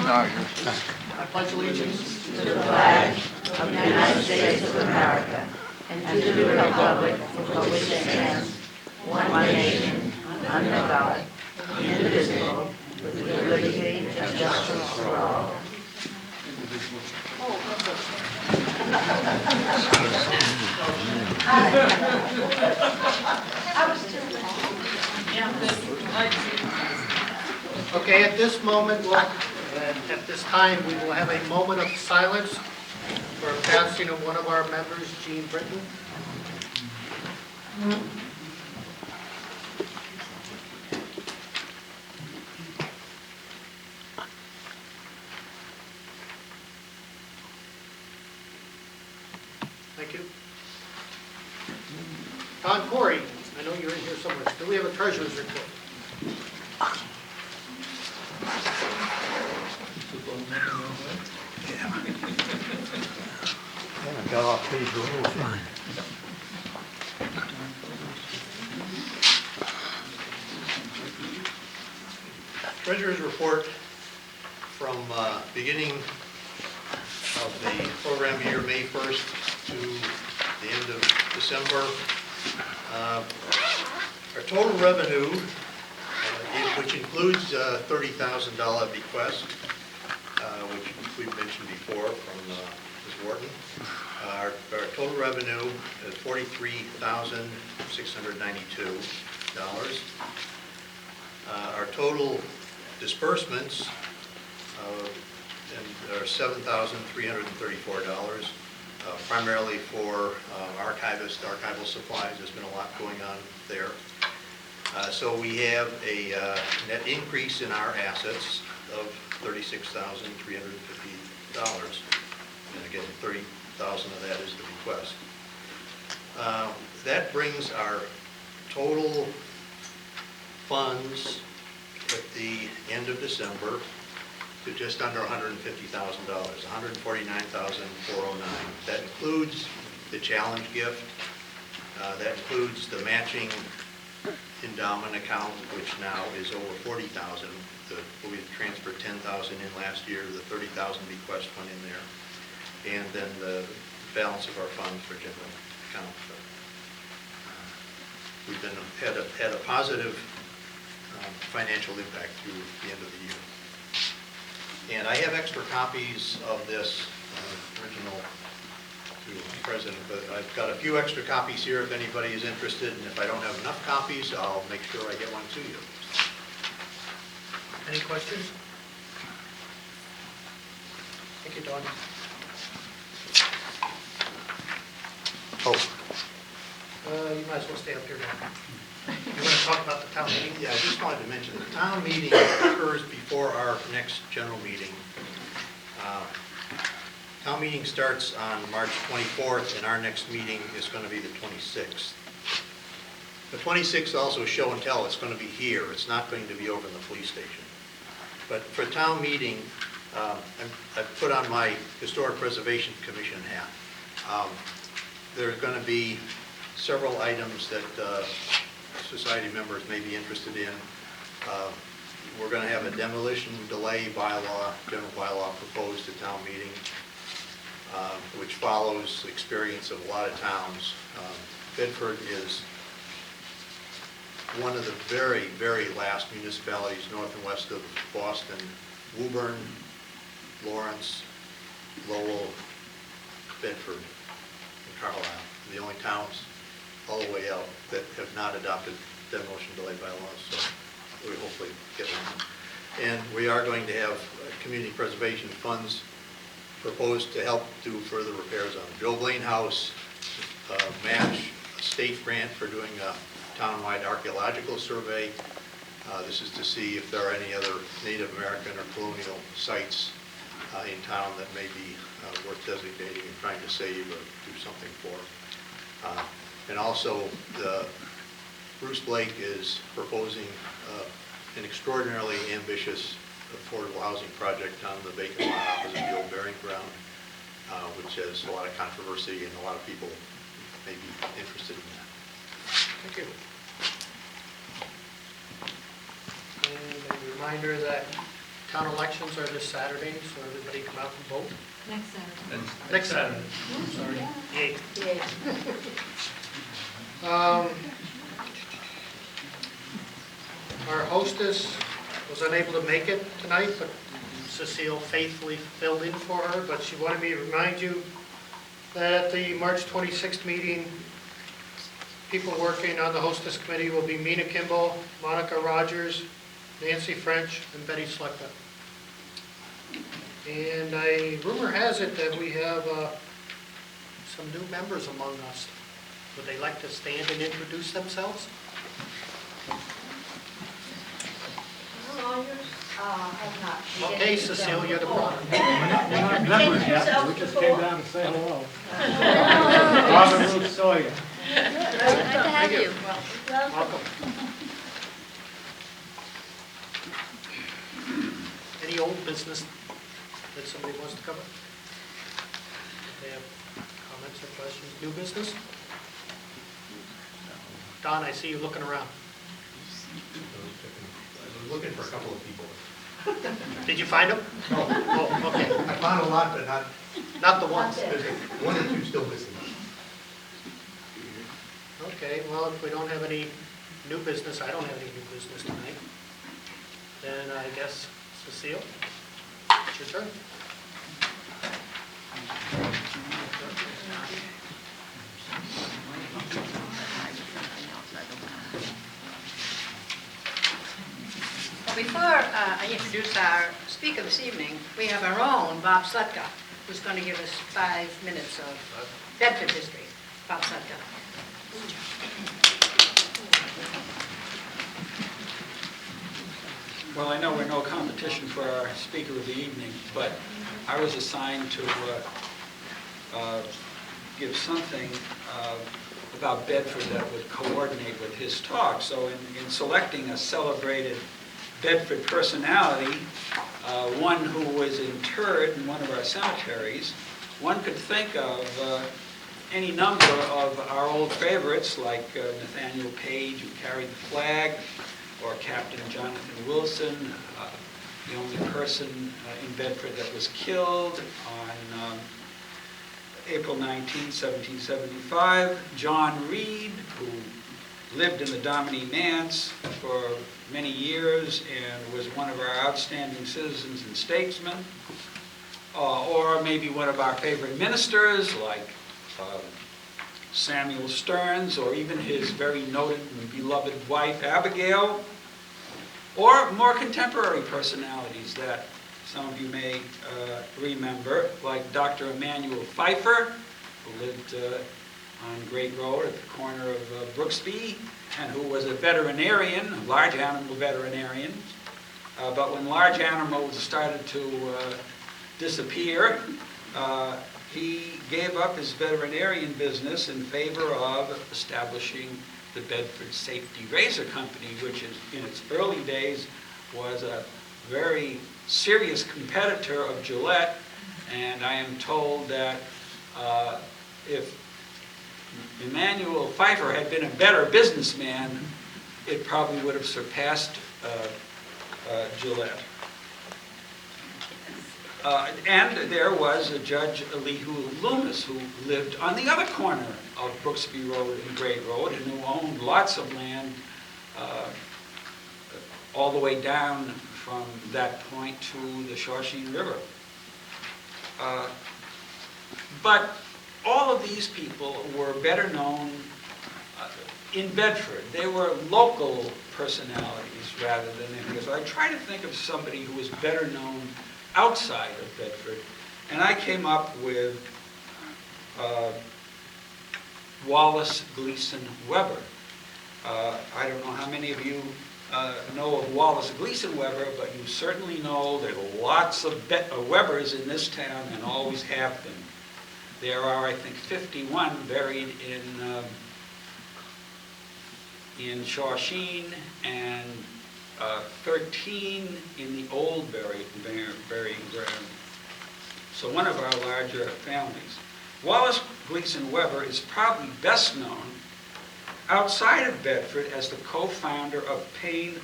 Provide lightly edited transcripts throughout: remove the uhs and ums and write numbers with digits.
I pledge allegiance to the flag of the United States of America and to the republic for which it stands, one nation, under God, indivisible, with liberty and justice for all. Okay, at this moment, at this time, we will have a moment of silence for a passing of one of our members, Jean Britton. Thank you. Don Corey, I know you're in here somewhere. Do we have a treasurer's report? I got off page roll. Treasurer's report from beginning of the program year, May 1st to the end of December. Our total revenue, which includes $30,000 bequest, which we've mentioned before from Ms. Wharton. Our total revenue is $43,692. Our total disbursements are $7,334, primarily for archival supplies. There's been a lot going on there. So we have a net increase in our assets of $36,350. And again, $30,000 of that is the bequest. That brings our total funds at the end of December to just under $150,000, $149,409. That includes the challenge gift. That includes the matching endowment account, which now is over $40,000. We transferred $10,000 in last year. The $30,000 bequest went in there, and then the balance of our funds for general account. We've had a positive financial impact through the end of the year. And I have extra copies of this original to the President, but I've got a few extra copies here if anybody is interested, and if I don't have enough copies, I'll make sure I get one to you. Any questions? Thank you, Don. Oh, You might as well stay up here now. You want to talk about the town meeting? Yeah, I just wanted to mention the town meeting occurs before our next general meeting. Town meeting starts on March 24th, and our next meeting is going to be the 26th. The 26th also show and tell. It's going to be here. It's not going to be over in the police station. But for town meeting, I've put on my Historic Preservation Commission hat. There's going to be several items that society members may be interested in. We're going to have a demolition delay bylaw, general bylaw proposed at town meeting, which follows experience of a lot of towns. Bedford is one of the very, very last municipalities north and west of Boston. Woburn, Lawrence, Lowell, Bedford, and Carlisle. The only towns all the way out that have not adopted demolition delay bylaws, so we hopefully get one. And we are going to have community preservation funds proposed to help do further repairs on the Joe Blaine House, match a state grant for doing a town-wide archaeological survey. This is to see if there are any other Native American or colonial sites in town that may be worth designating and trying to save or do something for. And also, Bruce Blake is proposing an extraordinarily ambitious affordable housing project on the vacant lot opposite the old burying ground, which has a lot of controversy and a lot of people may be interested in that. Thank you. And a reminder that Town elections are this Saturday, so everybody come out and vote. Next Saturday. Next Saturday, sorry, the 8th. Our hostess was unable to make it tonight, but Cecile faithfully filled in for her, but she wanted me to remind you that at the March 26th meeting, people working on the hostess committee will be Mina Kimball, Monica Rogers, Nancy French, and Betty Slechta. And rumor has it that we have some new members among us. Would they like to stand and introduce themselves? Okay, Cecile, you're the problem. We're not members yet, we just came down to say hello. Robert Ruth Sawyer. Glad to have you. Welcome. Any old business that somebody wants to cover? If they have comments or questions? New business? Don, I see you looking around. I was looking for a couple of people. Did you find them? No, Oh, okay. I found a lot, but Not the ones. there's one or two still missing. Okay, well, if we don't have any new business, I don't have any new business tonight, then I guess, Cecile, it's your turn. Well, before I introduce our speaker this evening, we have our own Bob Slutka, who's going to give us 5 minutes of Bedford history. Bob Slutka. Well, I know we're no competition for our speaker of the evening, but I was assigned to give something about Bedford that would coordinate with his talk. So in selecting a celebrated Bedford personality, one who was interred in one of our cemeteries, one could think of any number of our old favorites like Nathaniel Page, who carried the flag, or Captain Jonathan Wilson, the only person in Bedford that was killed on April 19, 1775. John Reed, who lived in the Domine Manse for many years and was one of our outstanding citizens and statesmen. Or maybe one of our favorite ministers like Samuel Stearns, or even his very noted and beloved wife Abigail. Or more contemporary personalities that some of you may remember, like Dr. Emmanuel Pfeiffer, who lived on Great Road at the corner of Brooksby, and who was a veterinarian, a large animal veterinarian. But when large animals started to disappear, he gave up his veterinarian business in favor of establishing the Bedford Safety Razor Company, which in its early days was a very serious competitor of Gillette. And I am told that if Emmanuel Pfeiffer had been a better businessman, it probably would have surpassed Gillette. And there was a Judge Elihu Loomis, who lived on the other corner of Brooksby Road and Great Road, and who owned lots of land all the way down from that point to the Shawshene River. But all of these people were better known in Bedford. They were local personalities rather than anything. So I try to think of somebody who was better known outside of Bedford, and I came up with Wallace Gleason Weber. I don't know how many of you know of Wallace Gleason Weber, but you certainly know there are lots of Webers in this town and always have been. There are, I think, 51 buried in Shawshene and 13 in the old burying ground. So one of our larger families. Wallace Gleason Weber is probably best known outside of Bedford as the co-founder of Payne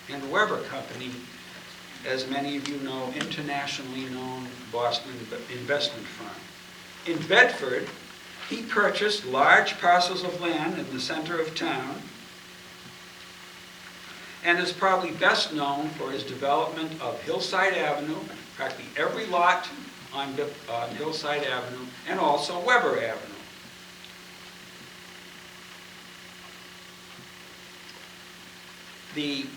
and Weber Company as many of you know, internationally known Boston investment firm. In Bedford, he purchased large parcels of land in the center of town and is probably best known for his development of Hillside Avenue, practically every lot on Hillside Avenue, and also Weber Avenue. The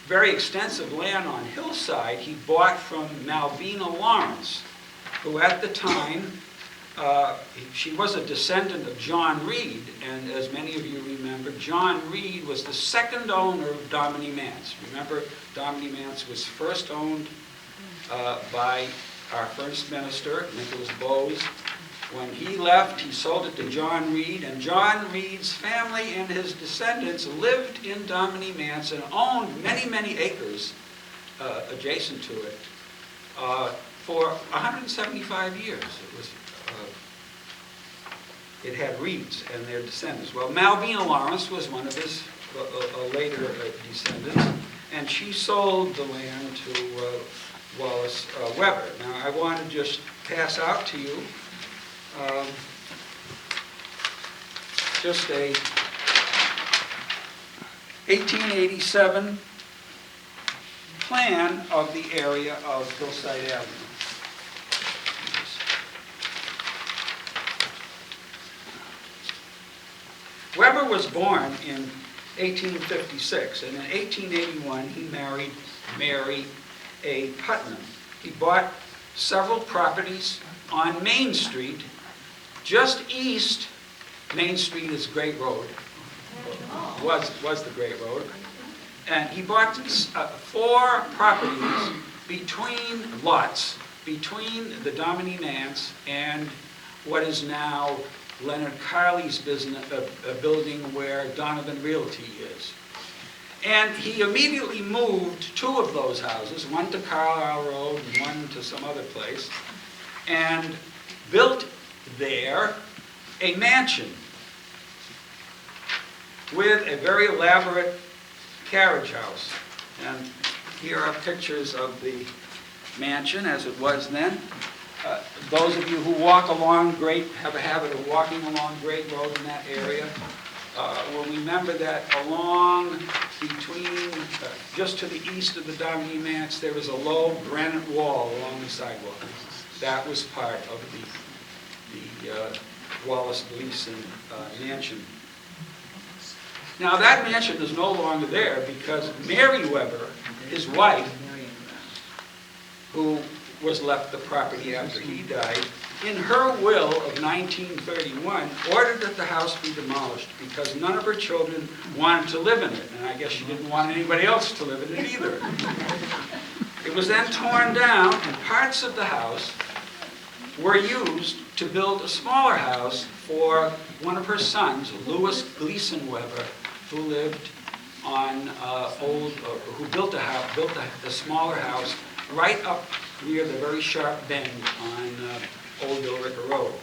very extensive land on Hillside he bought from Malvina Lawrence, who at the time, she was a descendant of John Reed, and as many of you remember, John Reed was the second owner of Dominie Manse. Remember, Dominie Manse was first owned by our first minister, Nicholas Bowes. When he left, he sold it to John Reed, and John Reed's family and his descendants lived in Dominie Manse and owned many, many acres adjacent to it for 175 years. It had Reeds and their descendants. Well, Malvina Lawrence was one of his later descendants, and she sold the land to Wallace Weber. Now, I want to just pass out to you just a 1887 plan of the area of Hillside Avenue. Weber was born in 1856, and in 1881 he married Mary A. Putnam. He bought several properties on Main Street, just east. Main Street is Great Road, was the Great Road, and he bought 4 properties between lots, between the Dominie Manse and what is now Leonard Carley's business, a building where Donovan Realty is. And he immediately moved 2 of those houses, one to Carlisle Road and one to some other place, and built there a mansion with a very elaborate carriage house. And here are pictures of the mansion as it was then. Those of you who walk along have a habit of walking along Great Road in that area will remember that along between, just to the east of the Dominie Manse, there was a low granite wall along the sidewalk. That was part of the Wallace Gleason mansion. Now that mansion is no longer there because Mary Weber, his wife, who was left the property after he died, in her will of 1931, ordered that the house be demolished because none of her children wanted to live in it, and I guess she didn't want anybody else to live in it either. It was then torn down, and parts of the house were used to build a smaller house for one of her sons, Louis Gleason Weber, who lived on who built a smaller house right up near the very sharp bend on Old Billrica Road.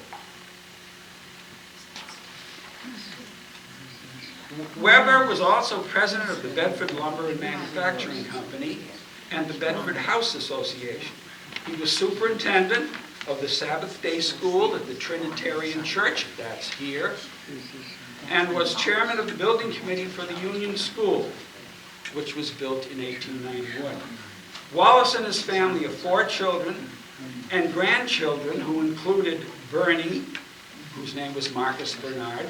Weber was also president of the Bedford Lumber and Manufacturing Company and the Bedford House Association. He was superintendent of the Sabbath Day School at the Trinitarian Church, that's here, and was chairman of the building committee for the Union School, which was built in 1891. Wallace and his family of 4 children and grandchildren who included Bernie, whose name was Marcus Bernard,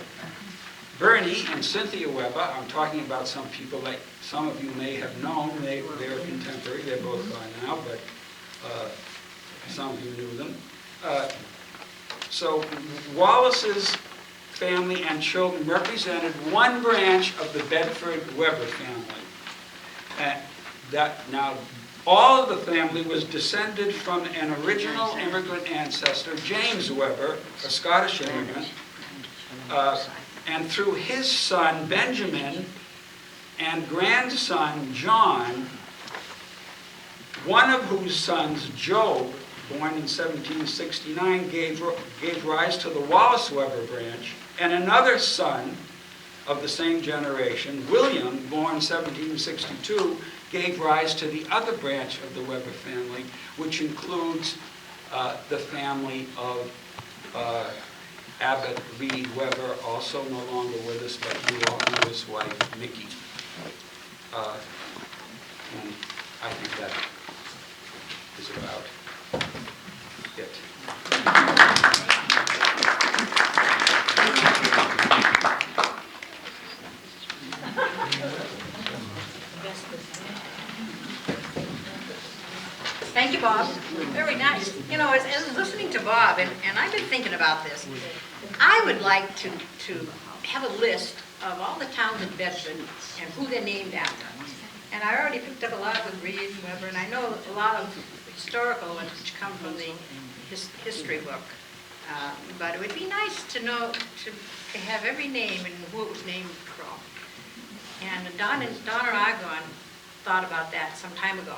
Bernie and Cynthia Weber. I'm talking about some people like some of you may have known. They're contemporary. They're both gone now, but some of you knew them. So Wallace's family and children represented one branch of the Bedford Weber family. All of the family was descended from an original immigrant ancestor, James Weber, a Scottish immigrant, and through his son, Benjamin, and grandson, John, one of whose sons, Job, born in 1769, gave rise to the Wallace Weber branch, and another son, of the same generation. William, born 1762, gave rise to the other branch of the Weber family, which includes the family of Abbott Reed Weber, also no longer with us, but you all know his wife, Mickey. And I think that is about it. Thank you, Bob. Very nice. You know, as I was listening to Bob, and I've been thinking about this, I would like to have a list of all the towns in Bedford and who they're named after. And I already picked up a lot with Reed and Weber, and I know a lot of historical ones which come from the history book. But it would be nice to know, to have every name and who it was named from. And Donna Argonne thought about that some time ago.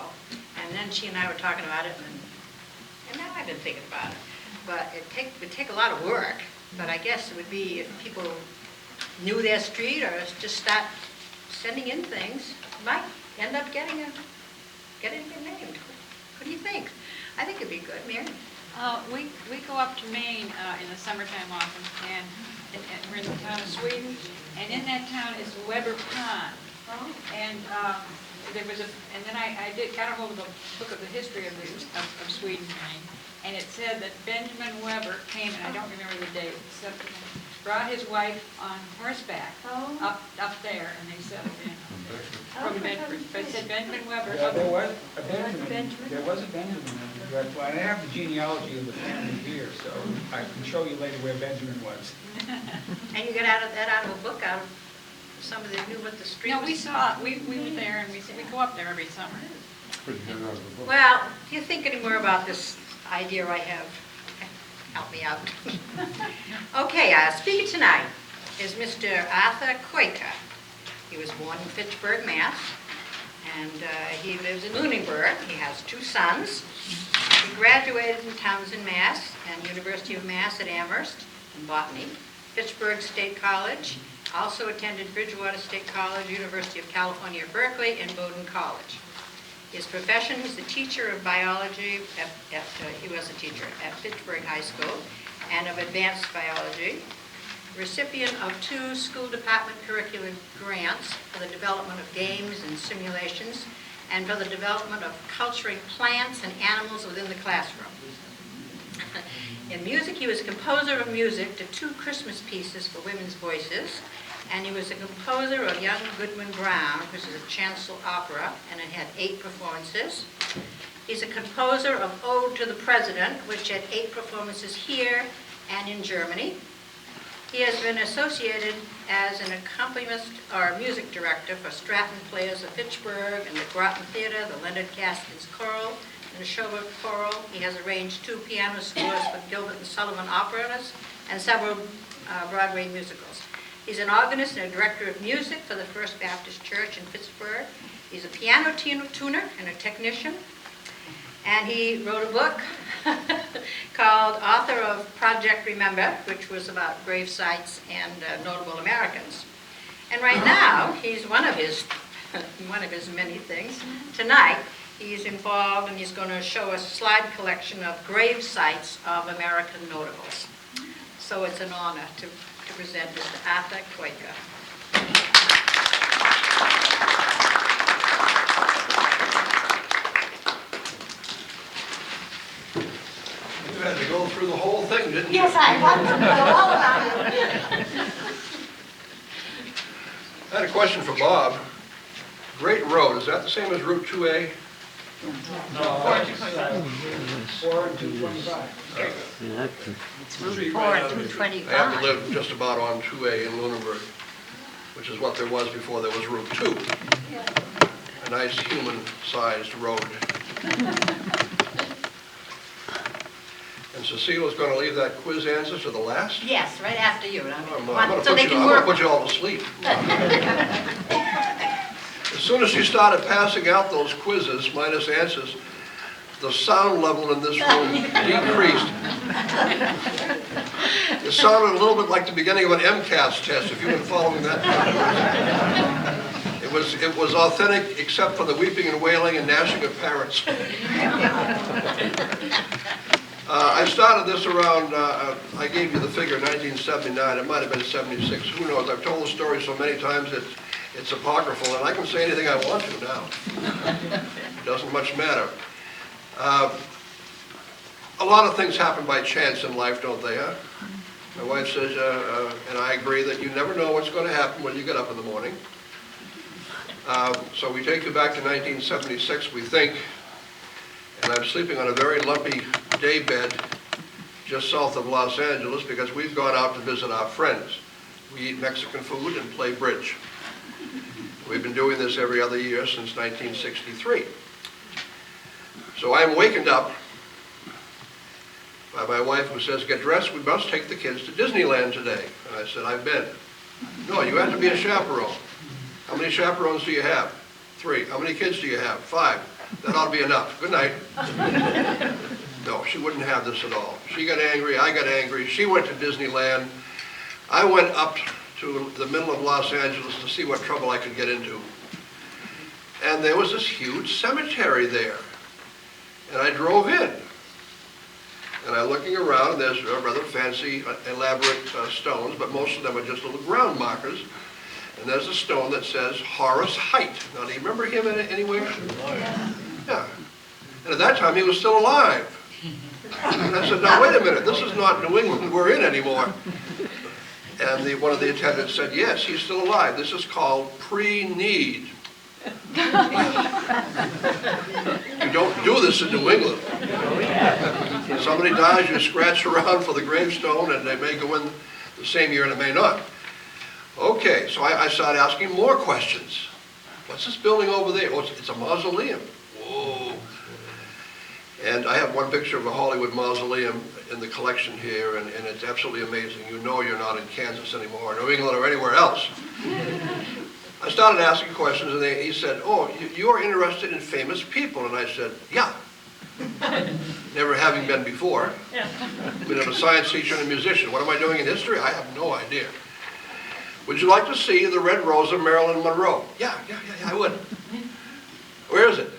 And then she and I were talking about it, and now I've been thinking about it. But it would take a lot of work. But I guess it would be if people knew their street or just start sending in things, might end up getting it named. What do you think? I think it'd be good, Mary. We go up to Maine in the summertime often, and we're in the town of Sweden, and in that town is Weber Pond. And there was and then I got a hold of a book of the history of Sweden, Maine, and it said that Benjamin Weber came, and I don't remember the date, brought his wife on horseback up there, and they settled in. From Bedford. But it said Benjamin Weber. Yeah, there was a Benjamin. There was a Benjamin. But I have the genealogy of the family here, so I can show you later where Benjamin was. And you got out of a book, out of somebody that knew what the street No, was? we saw it. We were there, and we go up there every summer. Well, if you think any more about this idea I have, help me out. Okay, speaking tonight is Mr. Arthur Quaker. He was born in Fitchburg, Mass. And he lives in Lunenburg. He has 2 sons. He graduated from Townsend, Mass. and University of Mass at Amherst in botany. Fitchburg State College. Also attended Bridgewater State College, University of California, Berkeley, and Bowdoin College. His profession is a teacher of biology, he was a teacher at Fitchburg High School, and of advanced biology. Recipient of 2 school department curriculum grants for the development of games and simulations, and for the development of culturing plants and animals within the classroom. In music, he was composer of music to 2 Christmas pieces for women's voices, and he was a composer of Young Goodman Brown, which is a chancel opera, and it had 8 performances. He's a composer of Ode to the President, which had 8 performances here and in Germany. He has been associated as an accompanist or music director for Stratton Players of Fitchburg and the Groton Theater, the Leonard Gaskins Choral, and the Sherwood Choral. He has arranged 2 piano scores for Gilbert and Sullivan operas and several Broadway musicals. He's an organist and a director of music for the First Baptist Church in Pittsburgh. He's a piano tuner and a technician. And he wrote a book called Author of Project Remember, which was about grave sites and notable Americans. And right now, he's one of his many things. Tonight, he's involved and he's going to show us a slide collection of grave sites of American notables. So it's an honor to present Mr. Arthur Quaker. You had to go through the whole thing, didn't you? Yes, I want to know all about it. I had a question for Bob. Great Road, is that the same as Route 2A? No, 4 and 225. It's Route 4 and I happen 225. to live just about on 2A in Lunenburg, which is what there was before there was Route 2. A nice human-sized road. And Cecile's going to leave that quiz answer to the last? Yes, right after you. I'm going to put you all to sleep. As soon as she started passing out those quizzes, minus answers, the sound level in this room decreased. It sounded a little bit like the beginning of an MCAS test, if you've been following that. It was authentic, except for the weeping and wailing and gnashing of parents. I started this around, I gave you the figure, 1979. It might have been 76. Who knows? I've told the story so many times it's apocryphal, and I can say anything I want to now. It doesn't much matter. A lot of things happen by chance in life, don't they? Huh? My wife says, and I agree, that you never know what's going to happen when you get up in the morning. So we take you back to 1976, we think, and I'm sleeping on a very lumpy day bed just south of Los Angeles because we've gone out to visit our friends. We eat Mexican food and play bridge. We've been doing this every other year since 1963. So I'm wakened up by my wife, who says, get dressed, we must take the kids to Disneyland today. And I said, I've been. No, you have to be a chaperone. How many chaperones do you have? 3. How many kids do you have? 5. That ought to be enough. Good night. No, she wouldn't have this at all. She got angry, I got angry. She went to Disneyland. I went up to the middle of Los Angeles to see what trouble I could get into. And there was this huge cemetery there. And I drove in. And I'm looking around, and there's rather fancy, elaborate stones, but most of them are just little ground markers. And there's a stone that says Horace Height. Now, do you remember him anywhere? Yeah. And at that time, he was still alive. And I said, now, wait a minute, this is not New England we're in anymore. And one of the attendants said, yes, he's still alive. This is called pre-need. You don't do this in New England. Somebody dies, you scratch around for the gravestone, and they may go in the same year and it may not. Okay, so I started asking more questions. What's this building over there? Oh, it's a mausoleum. Whoa. And I have one picture of a Hollywood mausoleum in the collection here, and it's absolutely amazing. You know you're not in Kansas anymore, or New England, or anywhere else. I started asking questions, and he said, oh, you're interested in famous people. And I said, yeah. Never having been before. I've been a science teacher and a musician. What am I doing in history? I have no idea. Would you like to see the Red Rose of Marilyn Monroe? Yeah, I would. Where is it?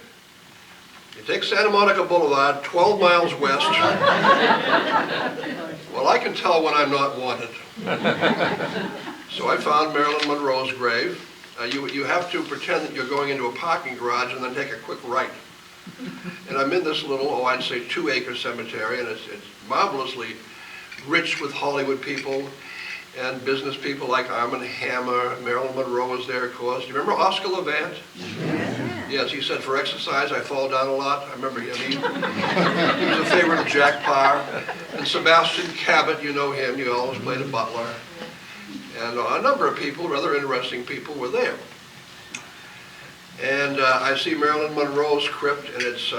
You take Santa Monica Boulevard, 12 miles west. Well, I can tell when I'm not wanted. So I found Marilyn Monroe's grave. You have to pretend that you're going into a parking garage and then take a quick right. And I'm in this little, I'd say 2-acre cemetery, and it's marvelously rich with Hollywood people and business people like Armand Hammer. Marilyn Monroe was there, of course. Do you remember Oscar Levant? Yes, he said, for exercise, I fall down a lot. I remember him. He was a favorite of Jack Parr. And Sebastian Cabot, you know him. You always played a butler. And a number of people, rather interesting people, were there. And I see Marilyn Monroe's crypt, and it's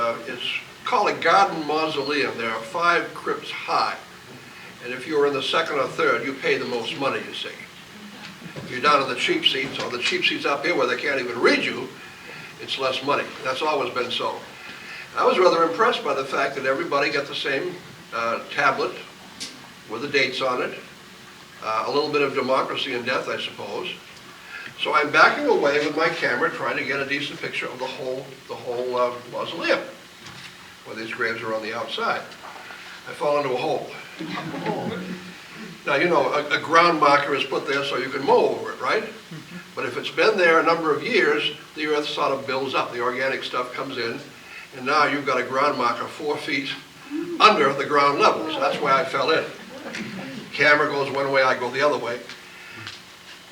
called a garden mausoleum. There are 5 crypts high. And if you're in the second or third, you pay the most money, you see. If you're down in the cheap seats, or the cheap seats up here where they can't even read you, it's less money. That's always been so. I was rather impressed by the fact that everybody got the same tablet with the dates on it. A little bit of democracy in death, I suppose. So I'm backing away with my camera, trying to get a decent picture of the whole mausoleum, where these graves are on the outside. I fall into a hole. Now, you know, a ground marker is put there so you can mow over it, right? But if it's been there a number of years, the earth sort of builds up. The organic stuff comes in, and now you've got a ground marker 4 feet under the ground level. So that's why I fell in. Camera goes one way, I go the other way.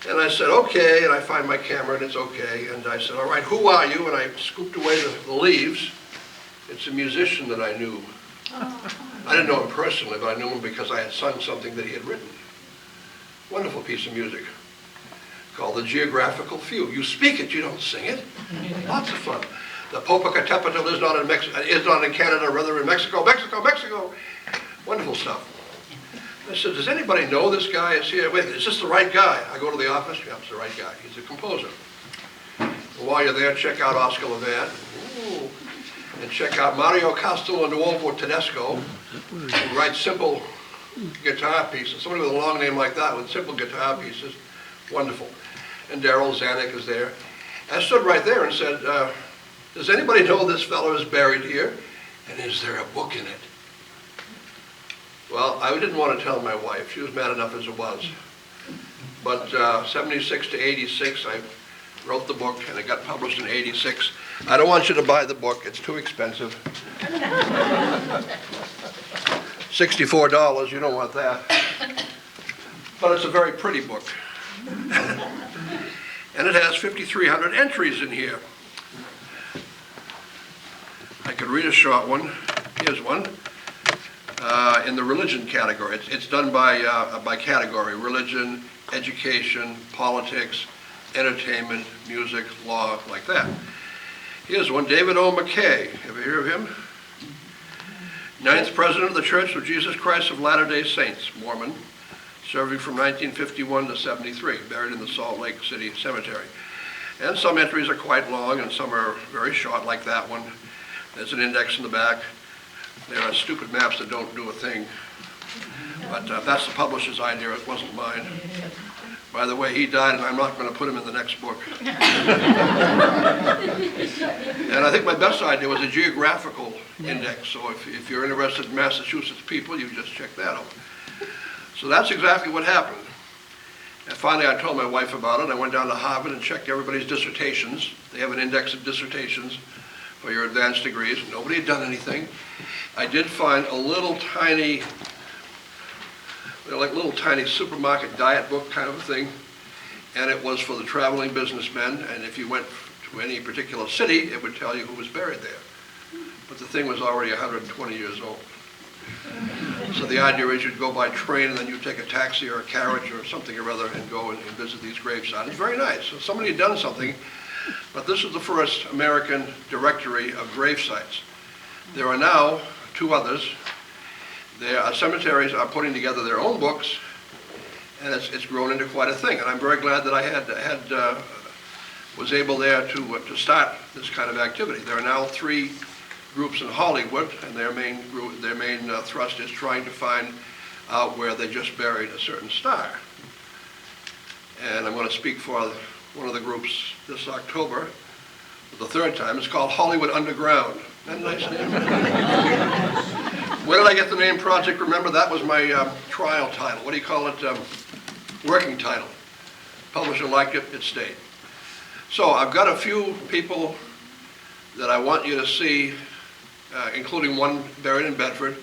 And I said, okay, and I find my camera, and it's okay. And I said, all right, who are you? And I scooped away the leaves. It's a musician that I knew. I didn't know him personally, but I knew him because I had sung something that he had written. Wonderful piece of music called The Geographical Fugue. You speak it, you don't sing it. Lots of fun. The Popocatépetl is not in Canada, rather in Mexico. Mexico. Wonderful stuff. I said, does anybody know this guy is here? Wait, is this the right guy? I go to the office. Yeah, it's the right guy. He's a composer. And while you're there, check out Oscar Levant. Ooh. And check out Mario Castello Nuovo Tedesco, who writes simple guitar pieces. Somebody with a long name like that with simple guitar pieces, wonderful. And Darrell Zanuck is there. I stood right there and said, does anybody know this fellow is buried here? And is there a book in it? Well, I didn't want to tell my wife. She was mad enough as it was. But 76 to 86, I wrote the book, and it got published in 86. I don't want you to buy the book. It's too expensive. $64, you don't want that. But it's a very pretty book. And it has 5,300 entries in here. I could read a short one. Here's one. In the religion category. It's done by category: religion, education, politics, entertainment, music, law, like that. Here's one: David O. McKay. Ever hear of him? 9th President of the Church of Jesus Christ of Latter-day Saints, Mormon, serving from 1951 to 73, buried in the Salt Lake City Cemetery. And some entries are quite long and some are very short, like that one. There's an index in the back. There are stupid maps that don't do a thing. But that's the publisher's idea, it wasn't mine. By the way, he died and I'm not going to put him in the next book. And I think my best idea was a geographical index. So if you're interested in Massachusetts people, you just check that out. So that's exactly what happened. And finally I told my wife about it. I went down to Harvard and checked everybody's dissertations. They have an index of dissertations for your advanced degrees. Nobody had done anything. I did find a little tiny, like little tiny supermarket diet book kind of a thing, and it was for the traveling businessmen, and if you went to any particular city, it would tell you who was buried there. But the thing was already 120 years old. So the idea is you'd go by train and then you'd take a taxi or a carriage or something or other and go and visit these gravesites. It's very nice. So somebody had done something, but this was the first American directory of grave sites. There are now 2 others. Their cemeteries are putting together their own books, and it's grown into quite a thing. And I'm very glad that I was able there to start this kind of activity. There are now 3 groups in Hollywood, and their main thrust is trying to find out where they just buried a certain star. And I'm going to speak for one of the groups this October, for the 3rd time. It's called Hollywood Underground. Isn't that a nice name? Where did I get the name Project Remember? That was my trial title. What do you call it? Working title. Publisher liked it, it stayed. So I've got a few people that I want you to see, including one buried in Bedford,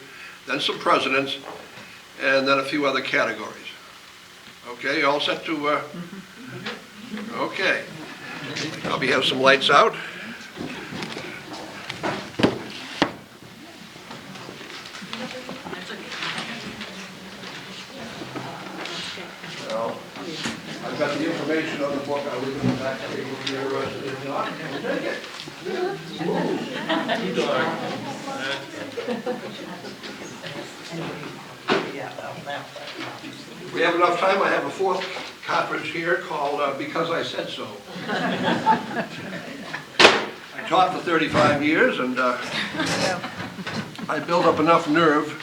then some presidents, and then a few other categories. Okay, you all set to, okay. I'll have some lights out. I've got the information on the book. I'll leave it in the back table if you're interested in it. Take it. We have enough time. I have a 4th cartridge here called Because I Said So. I taught for 35 years and I built up enough nerve.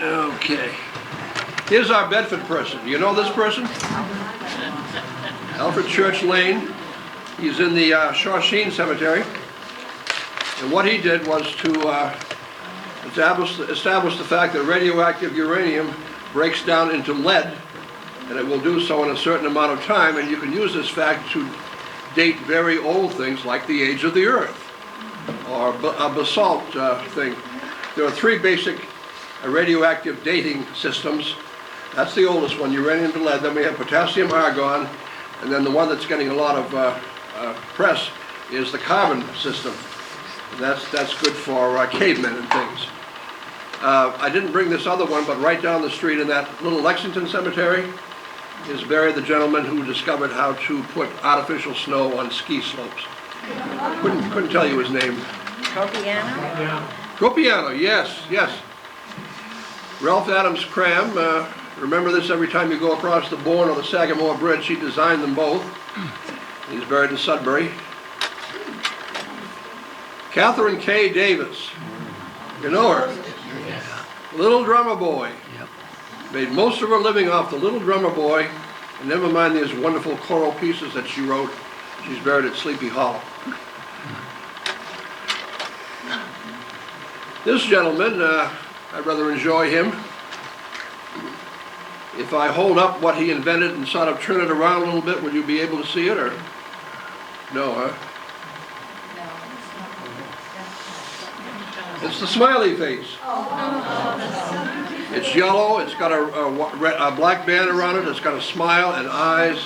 Okay. Here's our Bedford person. Do you know this person? Alfred Church Lane. He's in the Shawsheen Cemetery. And what he did was to establish the fact that radioactive uranium breaks down into lead, and it will do so in a certain amount of time, and you can use this fact to date very old things like the age of the Earth, or a basalt thing. There are 3 basic radioactive dating systems. That's the oldest one, uranium to lead. Then we have potassium argon, and then the one that's getting a lot of press is the carbon system. That's good for cavemen and things. I didn't bring this other one, but right down the street in that little Lexington cemetery is buried the gentleman who discovered how to put artificial snow on ski slopes. Couldn't tell you his name. Copiano? Copiano, yes. Ralph Adams Cram, remember this every time you go across the Bourne or the Sagamore Bridge. He designed them both. He's buried in Sudbury. Catherine K. Davis. You know her? Little Drummer Boy. Made most of her living off the Little Drummer Boy, and never mind these wonderful choral pieces that she wrote. She's buried at Sleepy Hollow. This gentleman, I rather enjoy him. If I hold up what he invented and sort of turn it around a little bit, will you be able to see it, or? No, huh? It's the smiley face. It's yellow, it's got a black band around it, it's got a smile and eyes,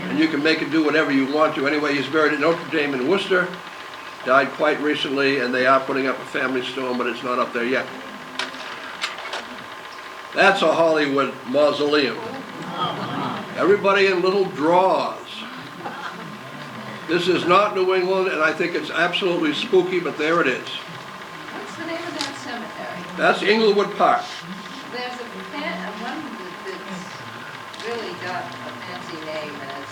and you can make it do whatever you want to. Anyway, he's buried at Notre Dame in Worcester, died quite recently, and they are putting up a family stone, but it's not up there yet. That's a Hollywood mausoleum. Everybody in little drawers. This is not New England, and I think it's absolutely spooky, but there it is. What's the name of that cemetery? That's Inglewood Park. There's one that's really got a fancy name, and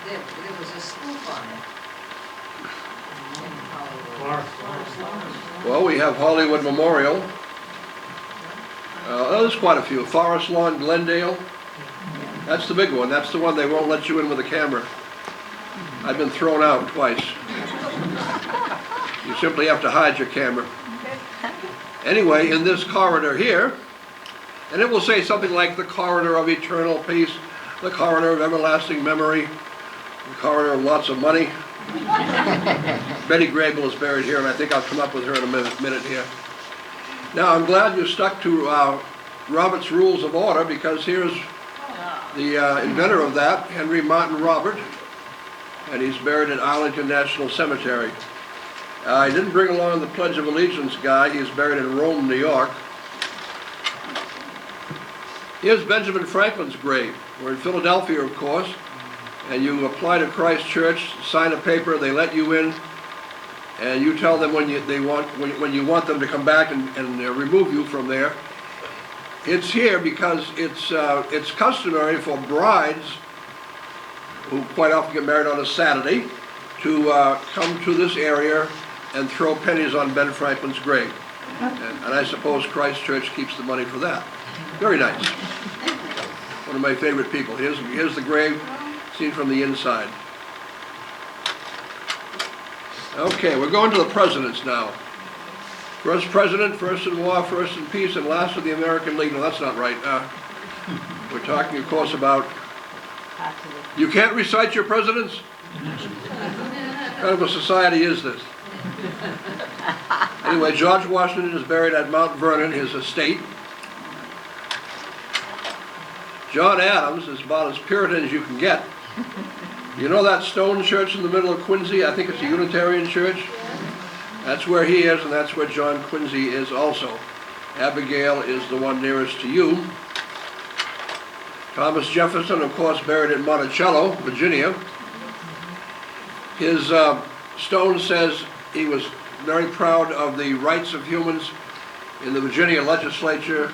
there was a sloop on it. In Hollywood. Well, we have Hollywood Memorial. There's quite a few. Forest Lawn, Glendale. That's the big one. That's the one they won't let you in with a camera. I've been thrown out twice. You simply have to hide your camera. Anyway, in this corridor here, and it will say something like the corridor of eternal peace, the corridor of everlasting memory, the corridor of lots of money. Betty Grable is buried here, and I think I'll come up with her in a minute here. Now, I'm glad you stuck to Robert's Rules of Order, because here's the inventor of that, Henry Martin Robert, and he's buried at Arlington National Cemetery. I didn't bring along the Pledge of Allegiance guy. He's buried in Rome, New York. Here's Benjamin Franklin's grave. We're in Philadelphia, of course, and you apply to Christ Church, sign a paper, they let you in, and you tell them when you want them to come back and remove you from there. It's here because it's customary for brides, who quite often get married on a Saturday, to come to this area and throw pennies on Ben Franklin's grave. And I suppose Christ Church keeps the money for that. Very nice. One of my favorite people. Here's the grave seen from the inside. Okay, we're going to the presidents now. First president, first in war, first in peace, and last of the American League. No, that's not right. We're talking, of course, about... You can't recite your presidents? What kind of a society is this? Anyway, George Washington is buried at Mount Vernon, his estate. John Adams is about as Puritan as you can get. You know that stone church in the middle of Quincy? I think it's a Unitarian church. That's where he is, and that's where John Quincy is also. Abigail is the one nearest to you. Thomas Jefferson, of course, buried in Monticello, Virginia. His stone says he was very proud of the rights of humans in the Virginia legislature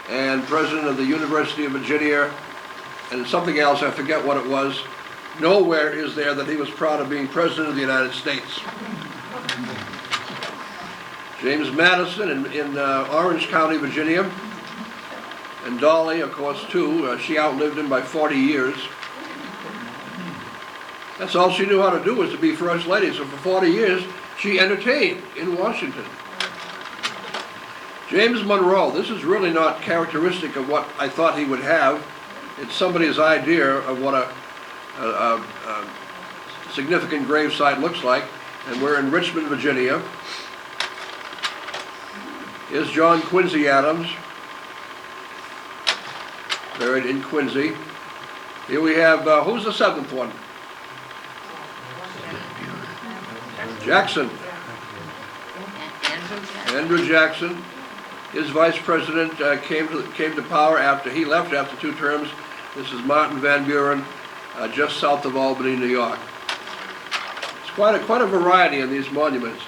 and president of the University of Virginia, and something else, I forget what it was. Nowhere is there that he was proud of being president of the United States. James Madison in Orange County, Virginia. And Dolly, of course, too. She outlived him by 40 years. That's all she knew how to do, was to be First Lady. So for 40 years, she entertained in Washington. James Monroe. This is really not characteristic of what I thought he would have. It's somebody's idea of what a significant gravesite looks like. And we're in Richmond, Virginia. Here's John Quincy Adams, buried in Quincy. Here we have, who's the seventh one? Jackson. Andrew Jackson. His vice president came to power after he left after 2 terms. This is Martin Van Buren, just south of Albany, New York. It's quite a variety in these monuments.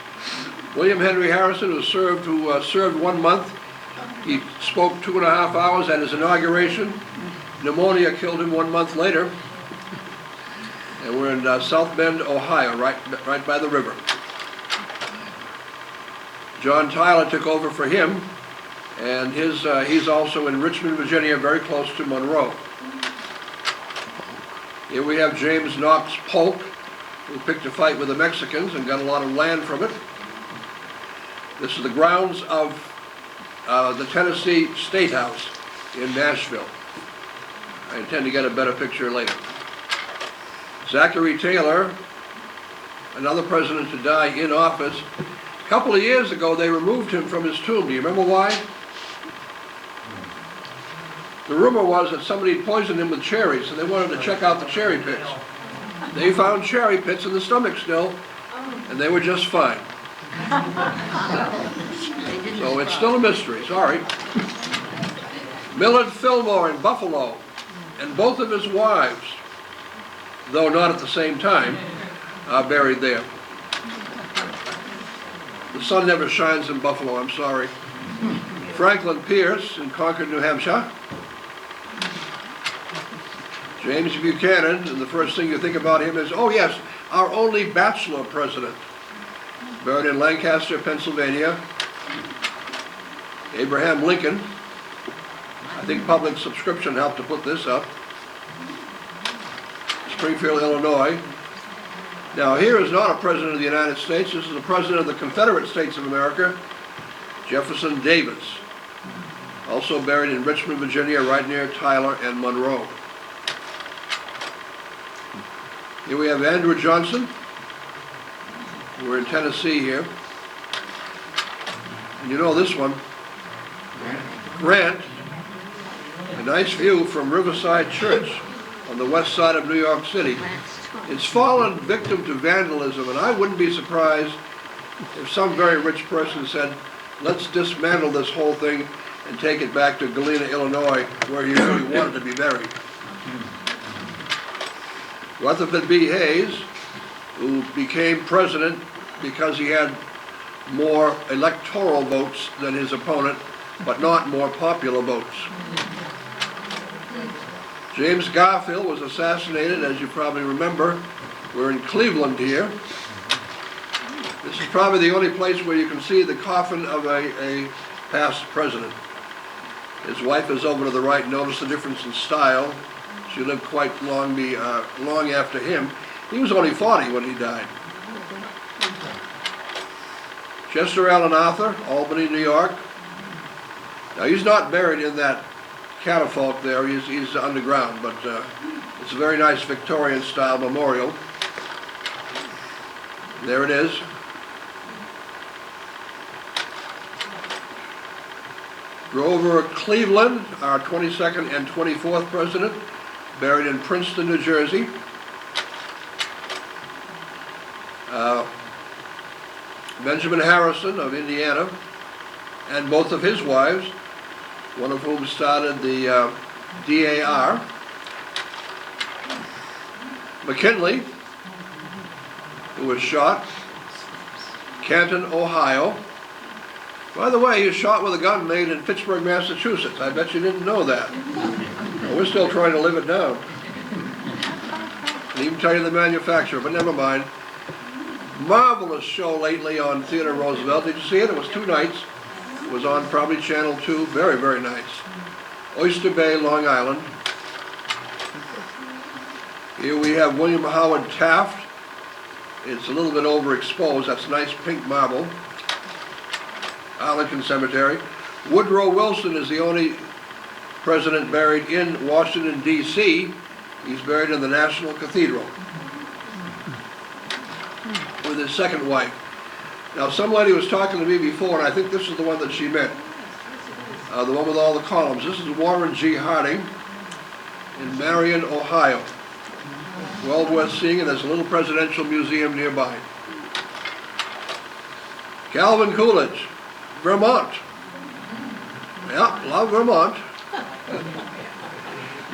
William Henry Harrison, who served 1 month. He spoke 2.5 hours at his inauguration. Pneumonia killed him 1 month later. And we're in South Bend, Ohio, right by the river. John Tyler took over for him, and he's also in Richmond, Virginia, very close to Monroe. Here we have James Knox Polk, who picked a fight with the Mexicans and got a lot of land from it. This is the grounds of the Tennessee State House in Nashville. I intend to get a better picture later. Zachary Taylor, another president to die in office. A couple of years ago, they removed him from his tomb. Do you remember why? The rumor was that somebody poisoned him with cherries, and they wanted to check out the cherry pits. They found cherry pits in the stomach still, and they were just fine. So it's still a mystery, sorry. Millard Fillmore in Buffalo, and both of his wives, though not at the same time, are buried there. The sun never shines in Buffalo, I'm sorry. Franklin Pierce in Concord, New Hampshire. James Buchanan, and the first thing you think about him is, oh yes, our only bachelor president. Buried in Lancaster, Pennsylvania. Abraham Lincoln. I think public subscription helped to put this up. Springfield, Illinois. Now here is not a president of the United States, this is a president of the Confederate States of America, Jefferson Davis. Also buried in Richmond, Virginia, right near Tyler and Monroe. Here we have Andrew Johnson. We're in Tennessee here. And you know this one. Grant. A nice view from Riverside Church on the west side of New York City. It's fallen victim to vandalism, and I wouldn't be surprised if some very rich person said, let's dismantle this whole thing and take it back to Galena, Illinois, where he really wanted to be buried. Rutherford B. Hayes, who became president because he had more electoral votes than his opponent, but not more popular votes. James Garfield was assassinated, as you probably remember. We're in Cleveland here. This is probably the only place where you can see the coffin of a past president. His wife is over to the right. Notice the difference in style. She lived quite long after him. He was only 40 when he died. Chester Allen Arthur, Albany, New York. Now he's not buried in that catafalque there, he's underground, but it's a very nice Victorian style memorial. There it is. Grover Cleveland, our 22nd and 24th president, buried in Princeton, New Jersey. Benjamin Harrison of Indiana, and both of his wives, one of whom started the DAR. McKinley, who was shot. Canton, Ohio. By the way, he was shot with a gun made in Fitchburg, Massachusetts. I bet you didn't know that. Well, we're still trying to live it down. Can even tell you the manufacturer, but never mind. Marvelous show lately on Theodore Roosevelt. Did you see it? It was 2 nights. It was on probably Channel 2. Very, very nice. Oyster Bay, Long Island. Here we have William Howard Taft. It's a little bit overexposed. That's nice pink marble. Arlington Cemetery. Woodrow Wilson is the only president buried in Washington, D.C. He's buried in the National Cathedral with his second wife. Now, some lady was talking to me before, and I think this is the one that she meant. The one with all the columns. This is Warren G. Harding in Marion, Ohio. Well worth seeing, and there's a little presidential museum nearby. Calvin Coolidge, Vermont. Yeah, love Vermont.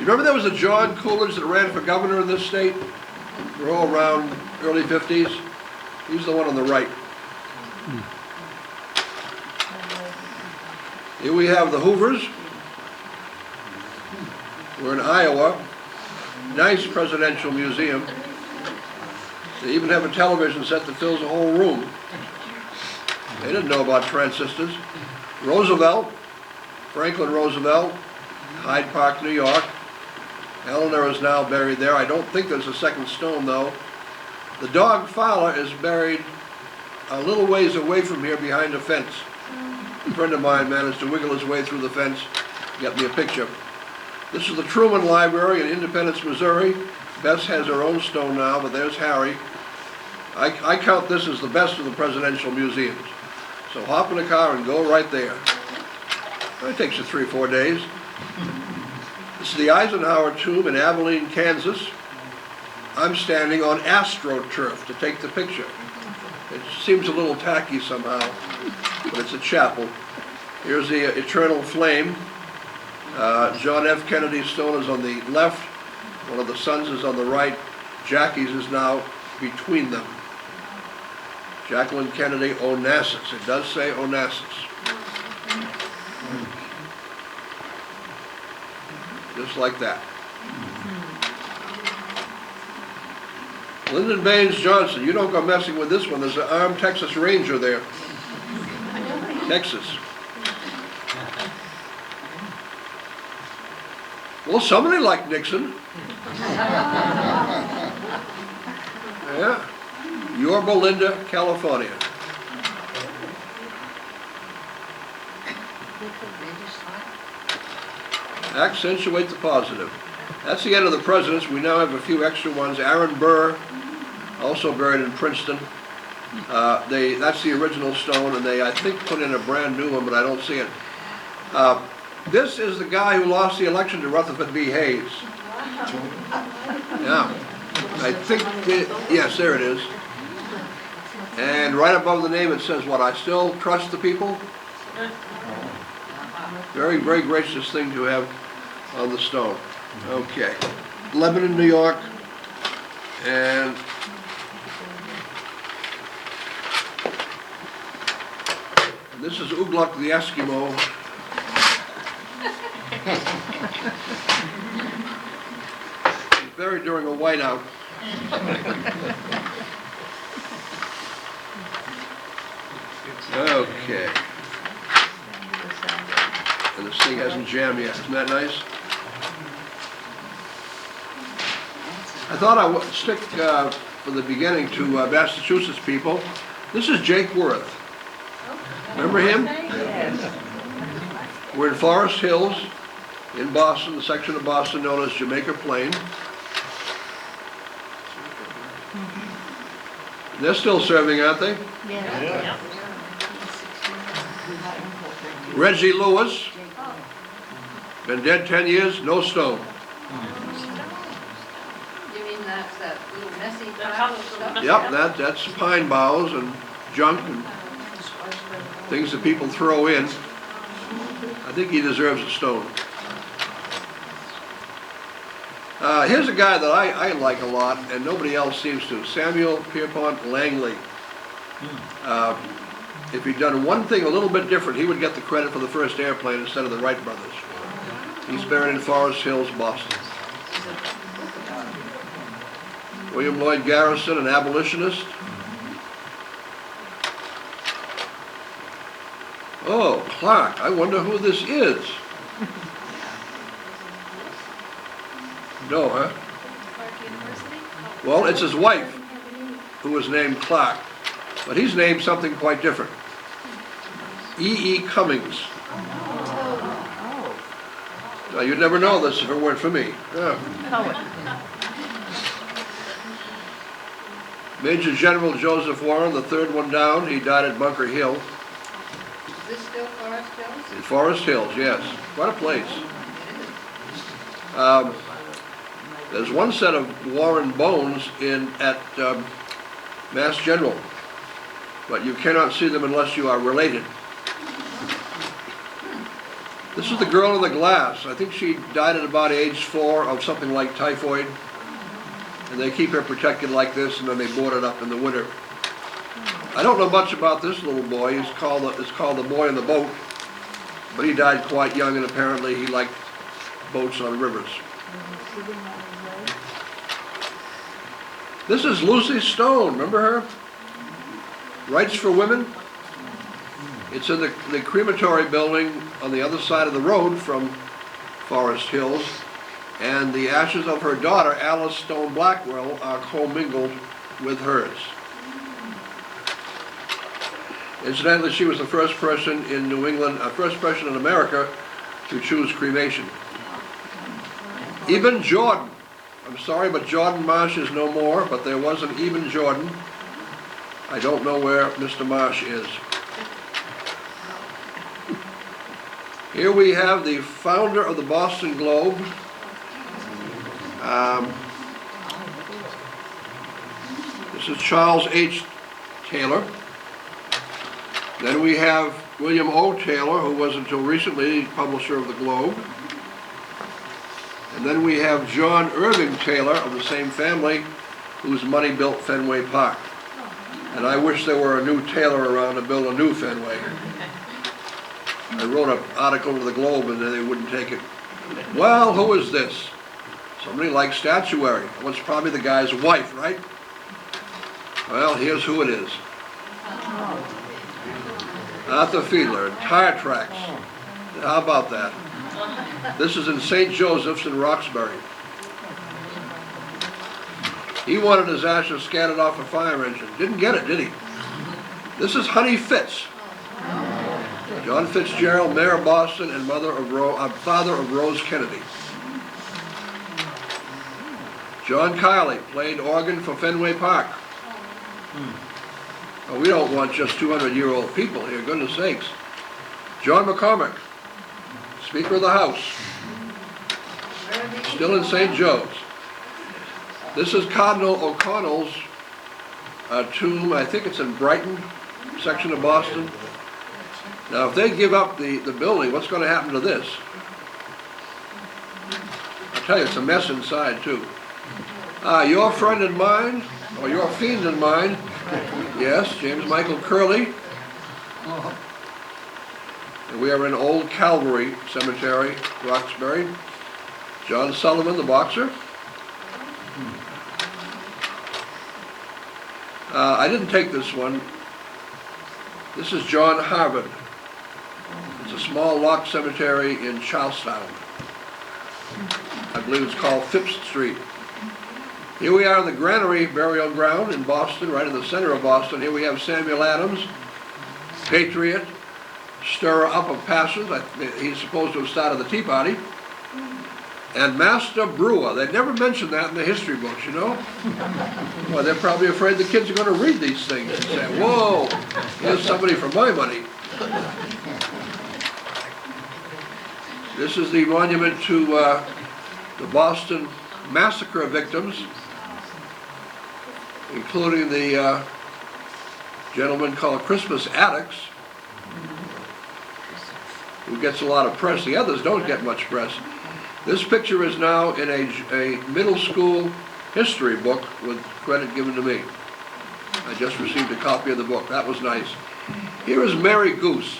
You remember there was a John Coolidge that ran for governor in this state? We're all around early 50s. He's the one on the right. Here we have the Hoovers. We're in Iowa. Nice presidential museum. They even have a television set that fills a whole room. They didn't know about transistors. Roosevelt, Franklin Roosevelt, Hyde Park, New York. Eleanor is now buried there. I don't think there's a second stone, though. The dog Fowler is buried a little ways away from here behind a fence. A friend of mine managed to wiggle his way through the fence, get me a picture. This is the Truman Library in Independence, Missouri. Bess has her own stone now, but there's Harry. I count this as the best of the presidential museums. So hop in a car and go right there. It takes you 3 or 4 days. This is the Eisenhower tomb in Abilene, Kansas. I'm standing on AstroTurf to take the picture. It seems a little tacky somehow, but it's a chapel. Here's the eternal flame. John F. Kennedy's stone is on the left. One of the sons is on the right. Jackie's is now between them. Jacqueline Kennedy, Onassis. It does say Onassis. Just like that. Lyndon Baines Johnson. You don't go messing with this one. There's an armed Texas Ranger there. Texas. Well, somebody liked Nixon. Yeah. Yorba Linda, California. Accentuate the positive. That's the end of the presidents. We now have a few extra ones. Aaron Burr, also buried in Princeton. That's the original stone, and they, I think, put in a brand new one, but I don't see it. This is the guy who lost the election to Rutherford B. Hayes. Yeah. I think, yes, there it is. And right above the name it says, what, I still trust the people? Very, very gracious thing to have on the stone. Okay. Lebanon, New York. And this is Ugluk the Eskimo. He's buried during a whiteout. Okay. And this thing hasn't jammed yet. Isn't that nice? I thought I would stick for the beginning to Massachusetts people. This is Jake Worth. Remember him? We're in Forest Hills in Boston, the section of Boston known as Jamaica Plain. They're still serving, aren't they? Yeah. Reggie Lewis, been dead 10 years, no stone. You mean that's that little messy pile of stuff? Yep, that's pine boughs and junk and things that people throw in. I think he deserves a stone. Here's a guy that I like a lot, and nobody else seems to. Samuel Pierpont Langley. If he'd done one thing a little bit different, he would get the credit for the first airplane instead of the Wright brothers. He's buried in Forest Hills, Boston. William Lloyd Garrison, an abolitionist. Oh, Clark, I wonder who this is. No, huh? Well, it's his wife who was named Clark, but he's named something quite different. E. Cummings. Now, you'd never know this if it weren't for me. Yeah. Major General Joseph Warren, the third one down, he died at Bunker Hill. Is this still Forest Hills? In Forest Hills, yes. What a place. There's one set of Warren bones at Mass General, but you cannot see them unless you are related. This is the girl in the glass. I think she died at about age 4 of something like typhoid, and they keep her protected like this, and then they board it up in the winter. I don't know much about this little boy. It's called the boy in the boat, but he died quite young, and apparently he liked boats on rivers. This is Lucy Stone. Remember her? Rights for Women. It's in the crematory building on the other side of the road from Forest Hills, and the ashes of her daughter, Alice Stone Blackwell, are commingled with hers. Incidentally, she was the first person in New England, first person in America to choose cremation. Eben Jordan. I'm sorry, but Jordan Marsh is no more, but there was an Eben Jordan. I don't know where Mr. Marsh is. Here we have the founder of the Boston Globe. This is Charles H. Taylor. Then we have William O. Taylor, who was until recently publisher of the Globe. And then we have John Irving Taylor of the same family, whose money built Fenway Park. And I wish there were a new Taylor around to build a new Fenway. I wrote an article to the Globe and they wouldn't take it. Well, who is this? Somebody likes statuary. Well, it's probably the guy's wife, right? Well, here's who it is. Arthur Fiedler, tire tracks. How about that? This is in St. Joseph's in Roxbury. He wanted his ashes scattered off a fire engine. Didn't get it, did he? This is Honey Fitz. John Fitzgerald, mayor of Boston and father of Rose Kennedy. John Kiley played organ for Fenway Park. Oh, we don't want just 200-year-old people here, goodness sakes. John McCormick, Speaker of the House, still in St. Joe's. This is Cardinal O'Connell's tomb. I think it's in Brighton, section of Boston. Now, if they give up the building, what's going to happen to this? I'll tell you, it's a mess inside, too. Your friend and mine, or your fiend and mine, yes, James Michael Curley. And we are in Old Calvary Cemetery, Roxbury. John Sullivan, the boxer. I didn't take this one. This is John Harvard. It's a small locked cemetery in Charlestown. I believe it's called Phipps Street. Here we are in the Granary Burial Ground in Boston, right in the center of Boston. Here we have Samuel Adams, patriot, stirrer up of passions. He's supposed to have started the Tea Party. And master brewer. They never mentioned that in the history books, you know? Well, they're probably afraid the kids are going to read these things and say, whoa, here's somebody for my money. This is the monument to the Boston massacre victims, including the gentleman called Christmas Addicts, who gets a lot of press. The others don't get much press. This picture is now in a middle school history book with credit given to me. I just received a copy of the book. That was nice. Here is Mary Goose.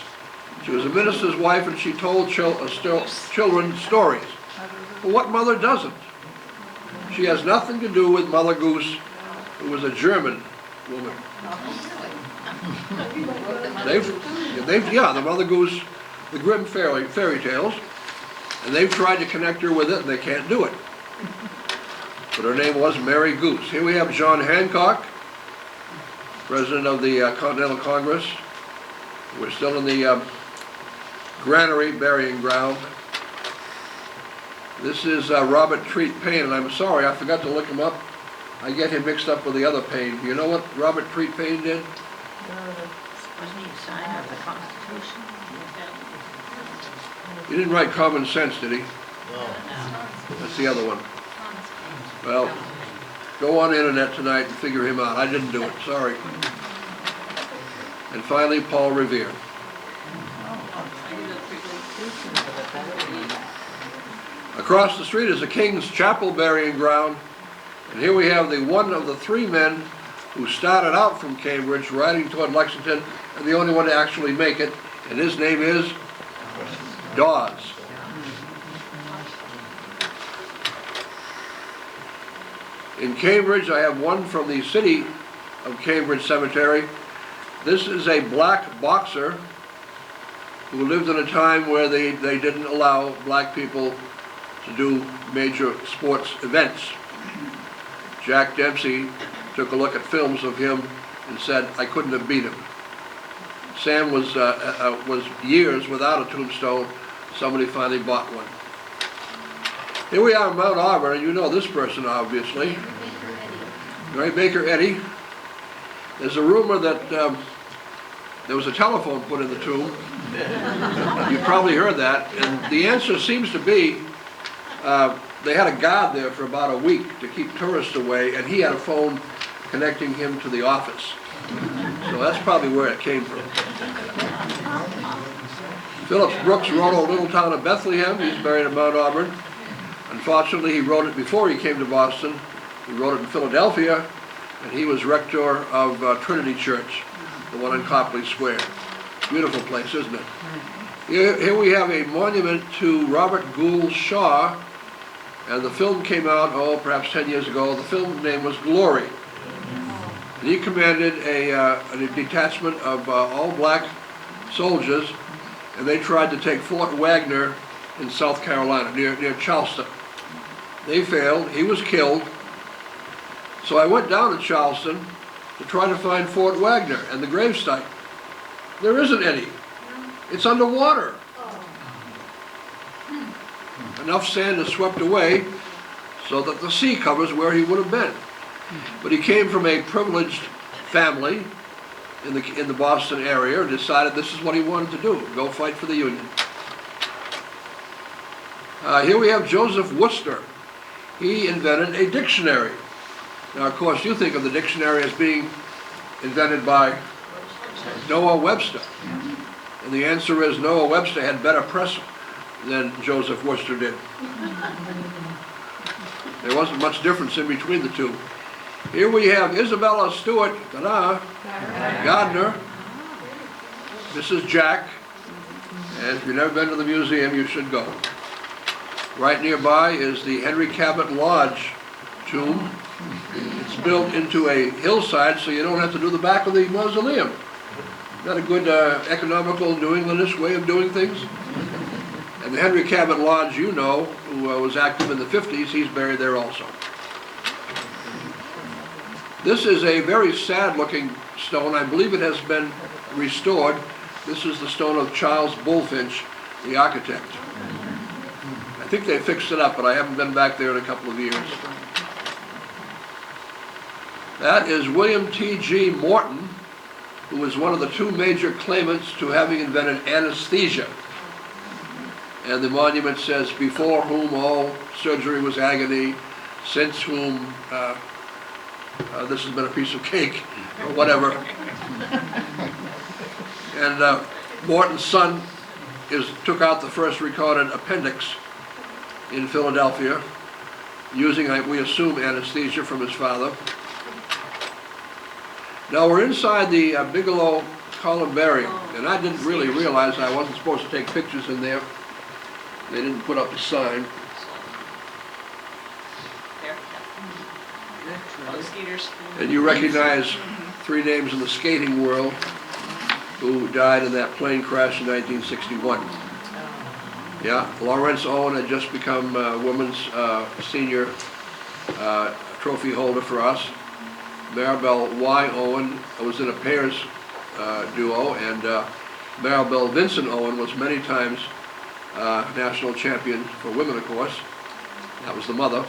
She was a minister's wife and she told children stories. But what mother doesn't? She has nothing to do with Mother Goose, who was a German woman. The Mother Goose, the Grimm fairy tales. And they've tried to connect her with it, and they can't do it. But her name was Mary Goose. Here we have John Hancock, President of the Continental Congress. We're still in the Granary Burying Ground. This is Robert Treat Paine, and I'm sorry, I forgot to look him up. I get him mixed up with the other Paine. You know what Robert Treat Paine did? Wasn't he a signer of the Constitution? He didn't write Common Sense, did he? No. That's the other one. Well, go on the internet tonight and figure him out. I didn't do it, sorry. And finally, Paul Revere. Across the street is the King's Chapel Burying Ground. And here we have one of the three men who started out from Cambridge riding toward Lexington, and the only one to actually make it. And his name is Dawes. In Cambridge, I have one from the city of Cambridge Cemetery. This is a black boxer who lived in a time where they didn't allow black people to do major sports events. Jack Dempsey took a look at films of him and said, I couldn't have beat him. Sam was years without a tombstone. Somebody finally bought one. Here we are in Mount Auburn, and you know this person, obviously. Right, Baker Eddie. There's a rumor that there was a telephone put in the tomb. You probably heard that. And the answer seems to be they had a guard there for about a week to keep tourists away, and he had a phone connecting him to the office. So that's probably where it came from. Phillips Brooks wrote A Little Town of Bethlehem. He's buried in Mount Auburn. Unfortunately, he wrote it before he came to Boston. He wrote it in Philadelphia, and he was rector of Trinity Church, the one on Copley Square. Beautiful place, isn't it? Here we have a monument to Robert Gould Shaw, and the film came out, perhaps 10 years ago. The film name was Glory. And he commanded a detachment of all black soldiers, and they tried to take Fort Wagner in South Carolina, near Charleston. They failed. He was killed. So I went down to Charleston to try to find Fort Wagner and the gravesite. There isn't any. It's underwater. Enough sand is swept away so that the sea covers where he would have been. But he came from a privileged family in the Boston area and decided this is what he wanted to do, go fight for the Union. Here we have Joseph Worcester. He invented a dictionary. Now, of course, you think of the dictionary as being invented by Noah Webster. And the answer is Noah Webster had better press than Joseph Worcester did. There wasn't much difference in between the two. Here we have Isabella Stewart, Gardner. This is Jack. And if you've never been to the museum, you should go. Right nearby is the Henry Cabot Lodge tomb. It's built into a hillside so you don't have to do the back of the mausoleum. Isn't that a good economical New Englandish way of doing things? And the Henry Cabot Lodge, you know, who was active in the 50s, he's buried there also. This is a very sad-looking stone. I believe it has been restored. This is the stone of Charles Bulfinch, the architect. I think they fixed it up, but I haven't been back there in a couple of years. That is William T.G. Morton, who was one of the two major claimants to having invented anesthesia. And the monument says, before whom all surgery was agony, since whom this has been a piece of cake, or whatever. And Morton's son took out the first recorded appendix in Philadelphia, using, we assume, anesthesia from his father. Now we're inside the Bigelow Columbarium, and I didn't really realize I wasn't supposed to take pictures in there. They didn't put up a sign. And you recognize three names in the skating world who died in that plane crash in 1961. Yeah, Lawrence Owen had just become women's senior trophy holder for us. Maribel Y. Owen was in a pairs duo, and Maribel Vincent Owen was many times national champion for women, of course. That was the mother.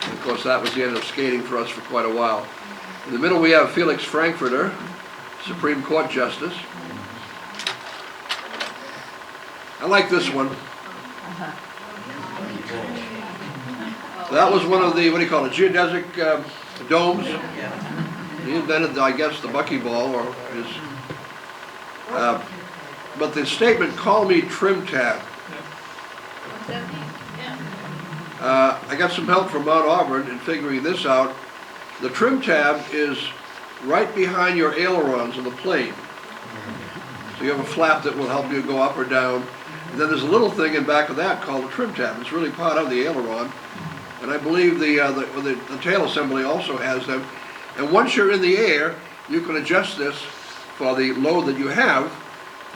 And of course, that was the end of skating for us for quite a while. In the middle, we have Felix Frankfurter, Supreme Court Justice. I like this one. That was one of the, what do you call it, geodesic domes. He invented, I guess, the buckyball, or his... but the statement, call me trim tab. What's that mean? I got some help from Mount Auburn in figuring this out. The trim tab is right behind your ailerons of the plane. So you have a flap that will help you go up or down. And then there's a little thing in back of that called a trim tab. It's really part of the aileron. And I believe the tail assembly also has them. And once you're in the air, you can adjust this for the load that you have.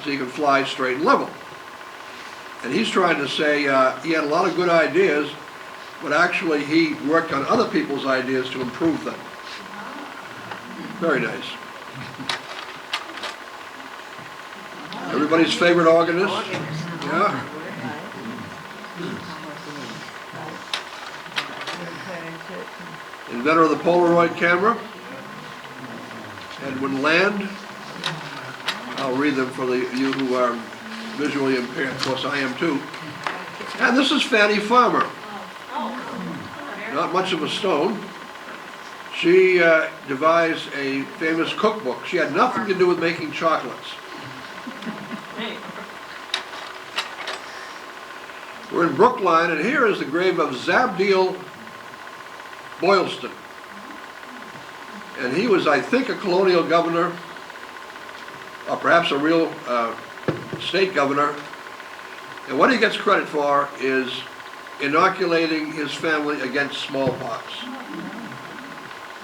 so he can fly straight and level. And he's trying to say he had a lot of good ideas, but actually he worked on other people's ideas to improve them. Very nice. Everybody's favorite organist? Yeah. Inventor of the Polaroid camera, Edwin Land. I'll read them for you who are visually impaired. Of course, I am too. And this is Fanny Farmer. Not much of a stone. She devised a famous cookbook. She had nothing to do with making chocolates. We're in Brookline, and here is the grave of Zabdiel Boylston. And he was, I think, a colonial governor, or perhaps a real state governor. And what he gets credit for is inoculating his family against smallpox.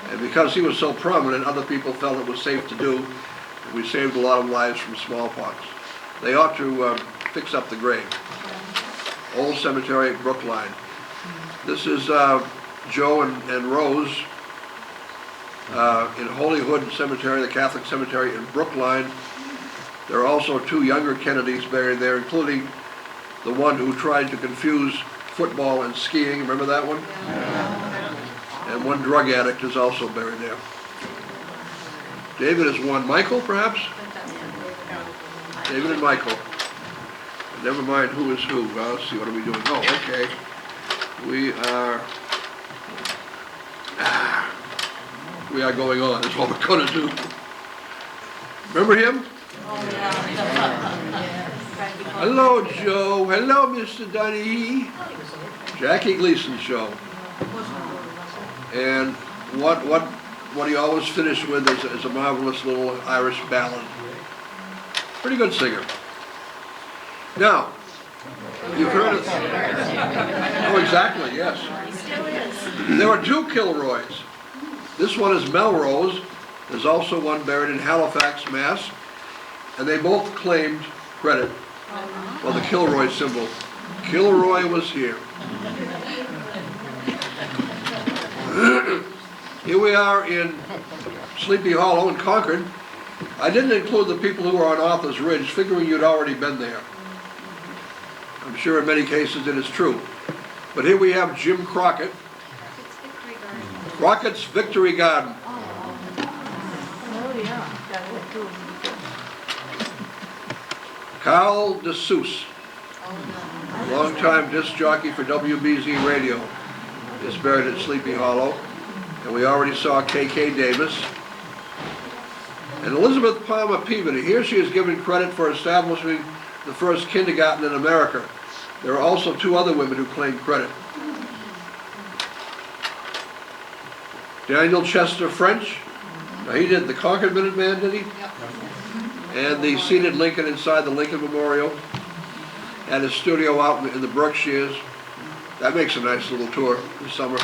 And because he was so prominent, other people felt it was safe to do. And we saved a lot of lives from smallpox. They ought to fix up the grave. Old Cemetery Brookline. This is Joe and Rose in Holyhood Cemetery, the Catholic Cemetery in Brookline. There are also two younger Kennedys buried there, including the one who tried to confuse football and skiing. Remember that one? And one drug addict is also buried there. David is one. Michael, perhaps? David and Michael. Never mind who is who. Well, let's see, what are we doing? Oh, okay. We are going on, is what we're going to do. Remember him? Hello, Joe. Hello, Mr. Dunny. Jackie Gleason show. And what he always finished with is a marvelous little Irish ballad. Pretty good singer. Now, you've heard of... Oh, exactly, yes. There are two Kilroys. This one is Melrose. There's also one buried in Halifax, Mass. And they both claimed credit for the Kilroy symbol. Kilroy was here. Here we are in Sleepy Hollow in Concord. I didn't include the people who are on Arthur's Ridge, figuring you'd already been there. I'm sure in many cases it is true. But here we have Jim Crockett. Crockett's Victory Garden. Carl DeSuze, longtime disc jockey for WBZ Radio, is buried at Sleepy Hollow. And we already saw K.K. Davis. And Elizabeth Palmer Peabody, here she is given credit for establishing the first kindergarten in America. There are also two other women who claim credit. Daniel Chester French, now he did the Concord Minuteman, did he? Yep. And the seated Lincoln inside the Lincoln Memorial, and his studio out in the Berkshires. That makes a nice little tour this summer.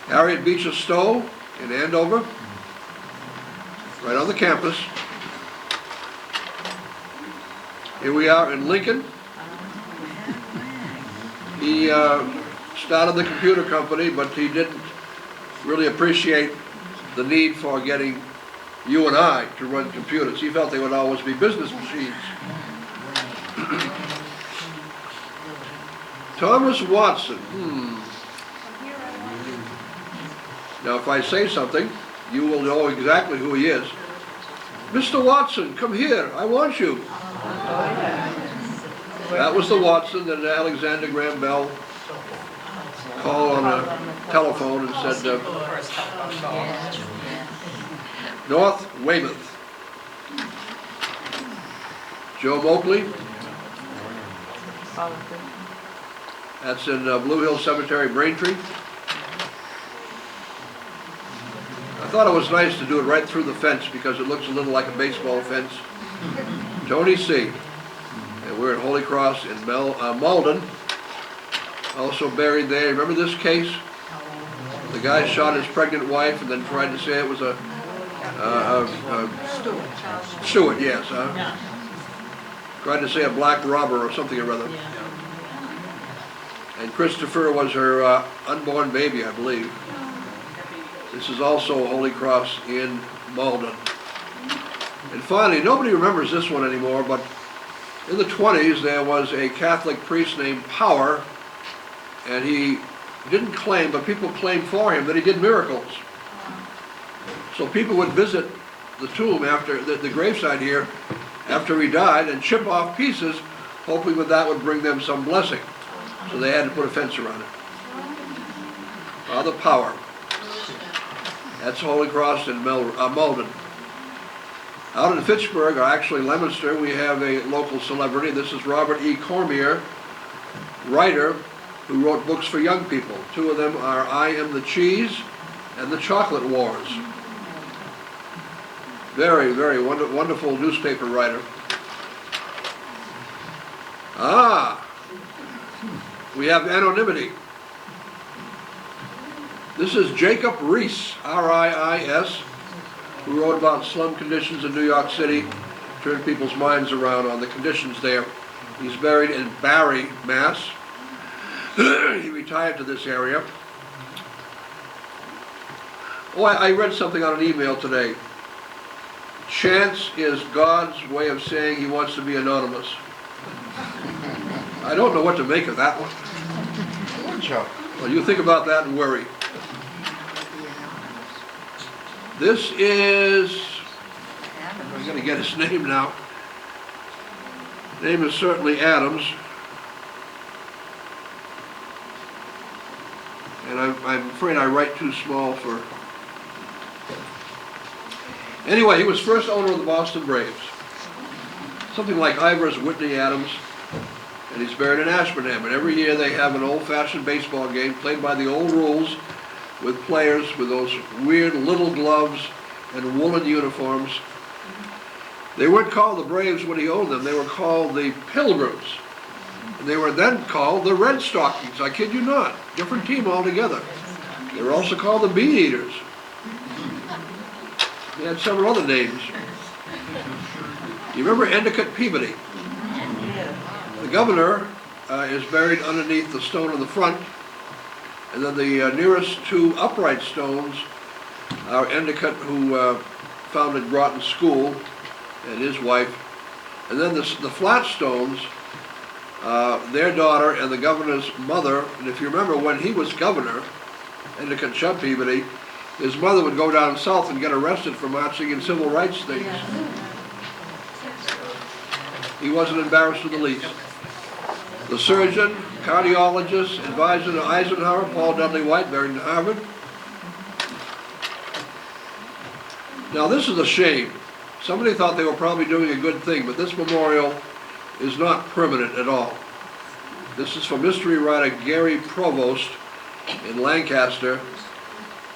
Harriet Beecher Stowe in Andover, right on the campus. Here we are in Lincoln. He started the computer company, but he didn't really appreciate the need for getting you and I to run computers. He felt they would always be business machines. Thomas Watson. Now, if I say something, you will know exactly who he is. Mr. Watson, come here. I want you. That was the Watson that Alexander Graham Bell called on a telephone and said, North Weymouth. Joe Moakley. That's in Blue Hill Cemetery, Braintree. I thought it was nice to do it right through the fence because it looks a little like a baseball fence. Tony C. And we're at Holy Cross in Malden. Also buried there. Remember this case? The guy shot his pregnant wife and then tried to say it was a Stewart, yes. Tried to say a black robber or something or other. And Christopher was her unborn baby, I believe. This is also Holy Cross in Malden. And finally, nobody remembers this one anymore, but in the 20s there was a Catholic priest named Power, and he didn't claim, but people claimed for him that he did miracles. So people would visit the tomb after the graveside here after he died and chip off pieces, hoping that would bring them some blessing. So they had to put a fence around it. Father Power. That's Holy Cross in Malden. Out in Fitchburg, or actually Leominster, we have a local celebrity. This is Robert E. Cormier, writer who wrote books for young people. Two of them are I Am the Cheese and The Chocolate Wars. Very, very wonderful newspaper writer. We have anonymity. This is Jacob Riis, R-I-I-S, who wrote about slum conditions in New York City, turned people's minds around on the conditions there. He's buried in Barry, Mass. He retired to this area. Oh, I read something on an email today. Chance is God's way of saying he wants to be anonymous. I don't know what to make of that one. Well, you think about that and worry. This is, I'm going to get his name now. Name is certainly Adams. And I'm afraid I write too small for... Anyway, he was first owner of the Boston Braves. Something like Ivers Whitney Adams. And he's buried in Ashburnham. And every year they have an old-fashioned baseball game played by the old rules with players with those weird little gloves and woolen uniforms. They weren't called the Braves when he owned them. They were called the Pilgrims. And they were then called the Red Stockings. I kid you not. Different team altogether. They were also called the Bean Eaters. They had several other names. You remember Endicott Peabody? The governor is buried underneath the stone in the front, and then the nearest two upright stones are Endicott, who founded Groton School, and his wife, and then the flat stones, their daughter and the governor's mother. And if you remember, when he was governor, Endicott Chubb Peabody, his mother would go down south and get arrested for marching in civil rights things. He wasn't embarrassed in the least. The surgeon, cardiologist, advisor to Eisenhower, Paul Dudley White, buried in Harvard. Now this is a shame. Somebody thought they were probably doing a good thing, but this memorial is not permanent at all. This is from mystery writer Gary Provost in Lancaster,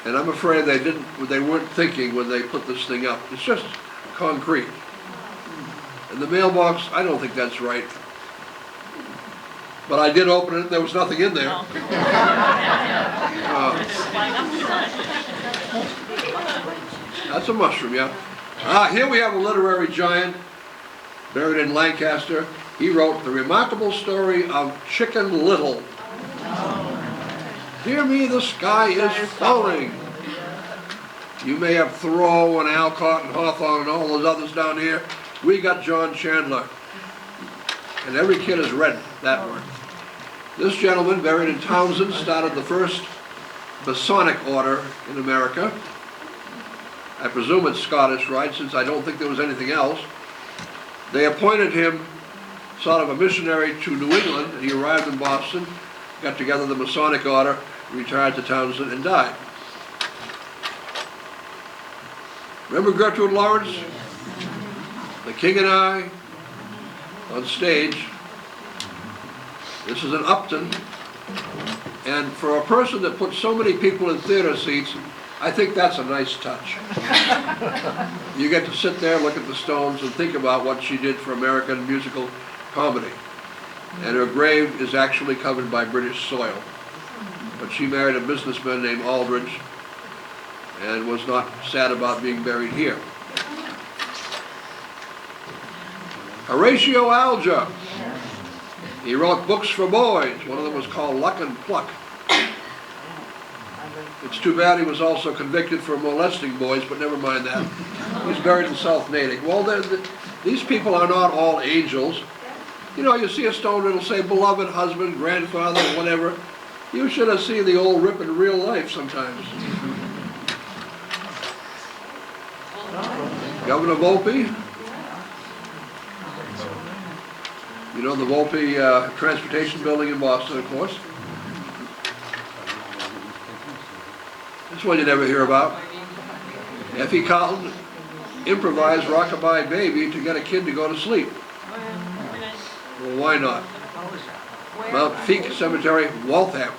and I'm afraid they weren't thinking when they put this thing up. It's just concrete. And the mailbox, I don't think that's right. But I did open it, and there was nothing in there. That's a mushroom, yeah. Here we have a literary giant buried in Lancaster. He wrote The Remarkable Story of Chicken Little. Dear me, the sky is falling. You may have Thoreau and Alcott and Hawthorne and all those others down here. We got John Chandler. And every kid has read that one. This gentleman, buried in Townsend, started the first Masonic order in America. I presume it's Scottish, right, since I don't think there was anything else. They appointed him sort of a missionary to New England. He arrived in Boston, got together the Masonic order, retired to Townsend, and died. Remember Gertrude Lawrence? The King and I, on stage. This is in Upton, and for a person that puts so many people in theater seats, I think that's a nice touch. You get to sit there, look at the Stones, and think about what she did for American musical comedy. And her grave is actually covered by British soil. But she married a businessman named Aldrich. and was not sad about being buried here. Horatio Alger. He wrote books for boys. One of them was called Luck and Pluck. It's too bad he was also convicted for molesting boys, but never mind that. He's buried in South Natick. Well, these people are not all angels. You know, you see a stone, it'll say beloved husband, grandfather, whatever. You should have seen the old rip in real life sometimes. Governor Volpe. You know the Volpe Transportation Building in Boston, of course. This one you never hear about. F.E. Carlton improvised Rockabye Baby to get a kid to go to sleep. Well, why not? Mount Feak Cemetery, Waltham.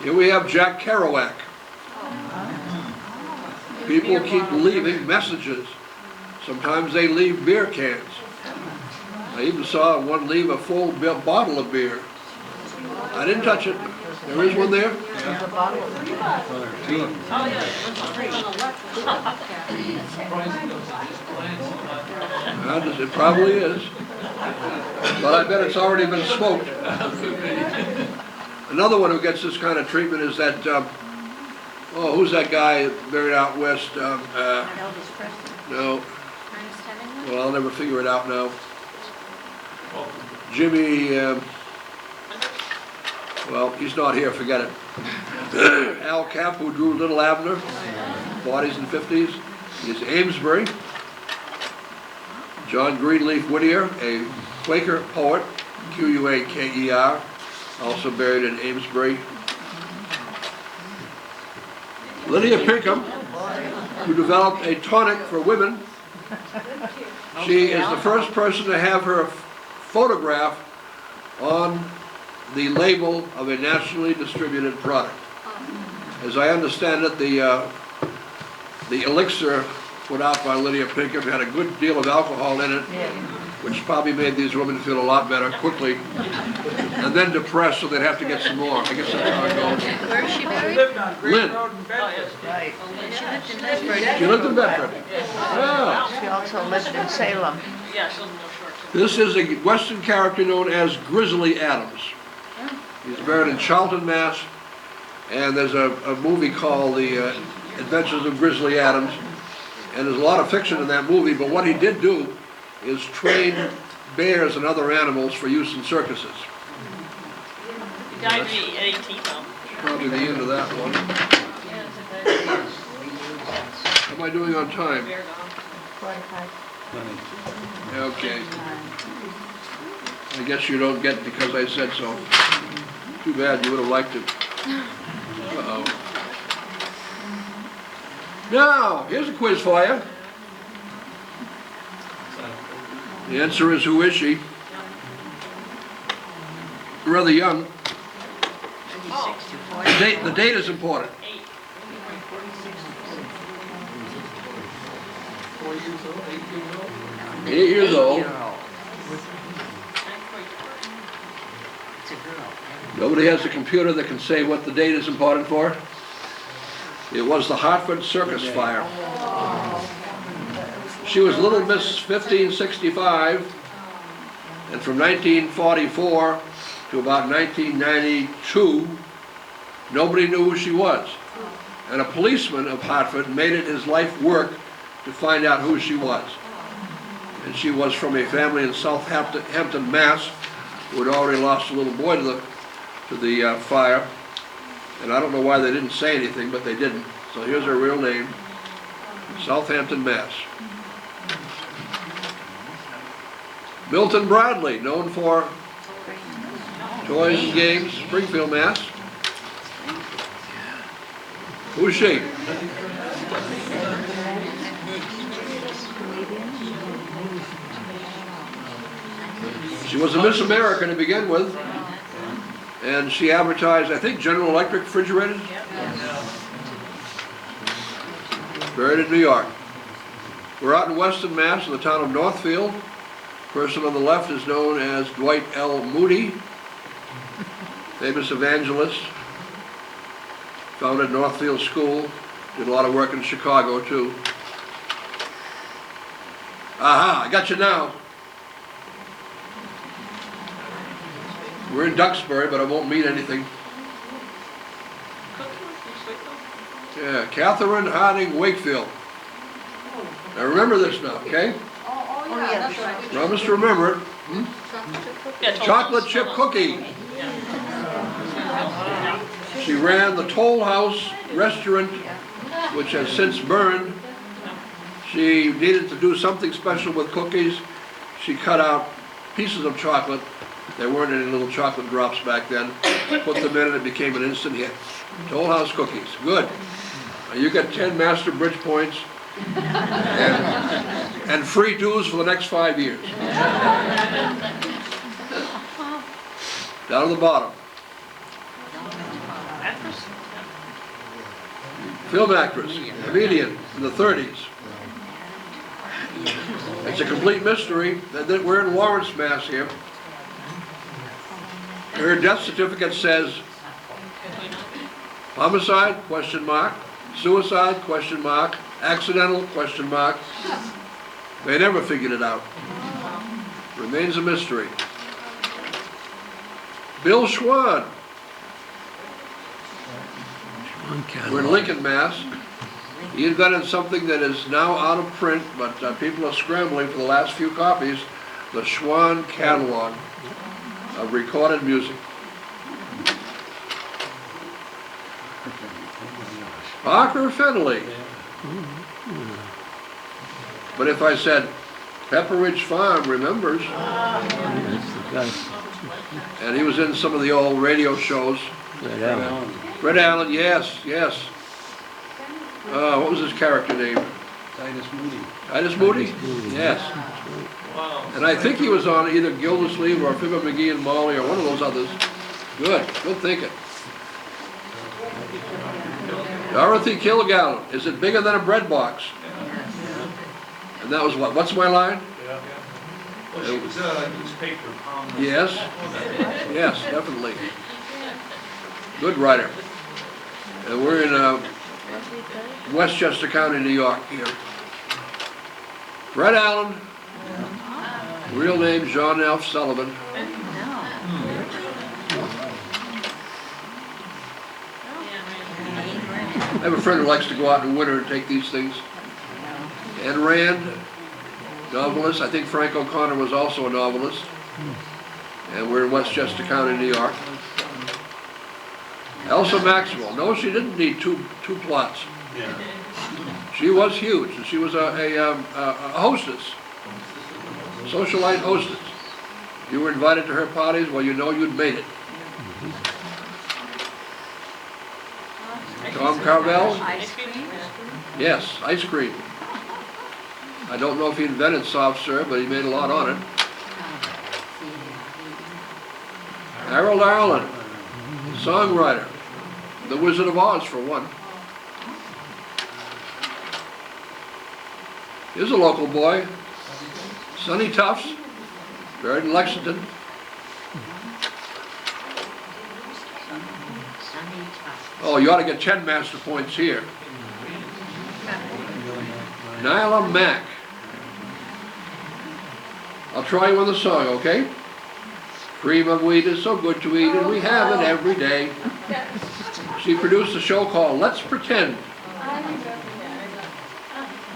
Here we have Jack Kerouac. People keep leaving messages. Sometimes they leave beer cans. I even saw one leave a full bottle of beer. I didn't touch it. There is one there? It probably is. But I bet it's already been smoked. Another one who gets this kind of treatment is that, who's that guy buried out west? No. Well, I'll never figure it out now. Jimmy, well, he's not here, forget it. Al Camp, who drew Little Abner, 40s and 50s. He's Amesbury. John Greenleaf Whittier, a Quaker poet, Quaker, also buried in Amesbury. Lydia Pinkham, who developed a tonic for women. She is the first person to have her photograph on the label of a nationally distributed product. As I understand it, the elixir put out by Lydia Pinkham had a good deal of alcohol in it, which probably made these women feel a lot better quickly, and then depressed, so they'd have to get some more. I guess that's how it goes. Where is she She buried? lived on Green Lynn. Road in Bedford. Right. She lived in Bedford. She lived in Bedford. Yeah. She also lived in Salem. This is a Western character known as Grizzly Adams. He's buried in Charlton, Mass. And there's a movie called The Adventures of Grizzly Adams. And there's a lot of fiction in that movie, but what he did do is train bears and other animals for use in circuses. He died at 18 though. Probably the end of that one. How am I doing on time? 45. Okay. I guess you don't get it because I said so. Too bad, you would have liked it. Uh-oh. Now, here's a quiz for you. The answer is, who is she? Rather young. The date is important. 8 years old. Nobody has a computer that can say what the date is important for. It was the Hartford Circus Fire. She was Little Miss 1565, and from 1944 to about 1992, nobody knew who she was. And a policeman of Hartford made it his life work to find out who she was. And she was from a family in Southampton, Mass, who had already lost a little boy to the fire. And I don't know why they didn't say anything, but they didn't. So here's her real name, Southampton, Mass. Milton Bradley, known for toys and games, Springfield, Mass. Who's she? She was a Miss America to begin with, and she advertised, I think, General Electric refrigerators. Buried in New York. We're out in Weston, Mass, in the town of Northfield. The person on the left is known as Dwight L. Moody, famous evangelist. Founded Northfield School. Did a lot of work in Chicago, too. Aha, I got you now. We're in Duxbury, but it won't mean anything. Yeah, Catherine Harding Wakefield. Now remember this now, okay? Oh, yeah, that's right. Promise to remember it. Chocolate chip cookie. She ran the Toll House restaurant, which has since burned. She needed to do something special with cookies. She cut out pieces of chocolate. There weren't any little chocolate drops back then. Put them in and it became an instant hit. Toll House cookies, good. You get 10 Master Bridge points and free dues for the next 5 years. Down to the bottom. Film actress, comedian in the 30s. It's a complete mystery. We're in Lawrence, Mass here. Her death certificate says homicide, question mark, suicide, question mark, accidental, question mark. They never figured it out. Remains a mystery. Bill Schwan. We're in Lincoln, Mass. He invented something that is now out of print, but people are scrambling for the last few copies, the Schwan catalog of recorded music. Parker Fennelly. But if I said Pepperidge Farm remembers, and he was in some of the old radio shows. Fred Allen, yes, yes. What was his character name? Titus Moody. Titus Moody? Yes. And I think he was on either Gildersleeve or Fibber McGee and Molly or one of those others. Good thinking. Dorothy Kilgallen, is it bigger than a bread box? And that was what? What's my line? Yeah. Well, she was a newspaper columnist. Yes. Yes, definitely. Good writer. And we're in Westchester County, New York here. Fred Allen, real name John F. Sullivan. I have a friend who likes to go out in the winter and take these things. Anne Rand, novelist. I think Frank O'Connor was also a novelist. And we're in Westchester County, New York. Elsa Maxwell. No, she didn't need two plots. Yeah. She was huge. And she was a hostess, socialite hostess. You were invited to her parties, well, you know you'd made it. Tom Carvel? Ice cream? Yes, ice cream. I don't know if he invented soft serve, but he made a lot on it. Harold Arlen, songwriter. The Wizard of Oz, for one. Here's a local boy. Sonny Tufts, buried in Lexington. Oh, you ought to get 10 master points here. Nyla Mack. I'll try you on the song, okay? Cream of wheat is so good to eat, and we have it every day. She produced a show called Let's Pretend.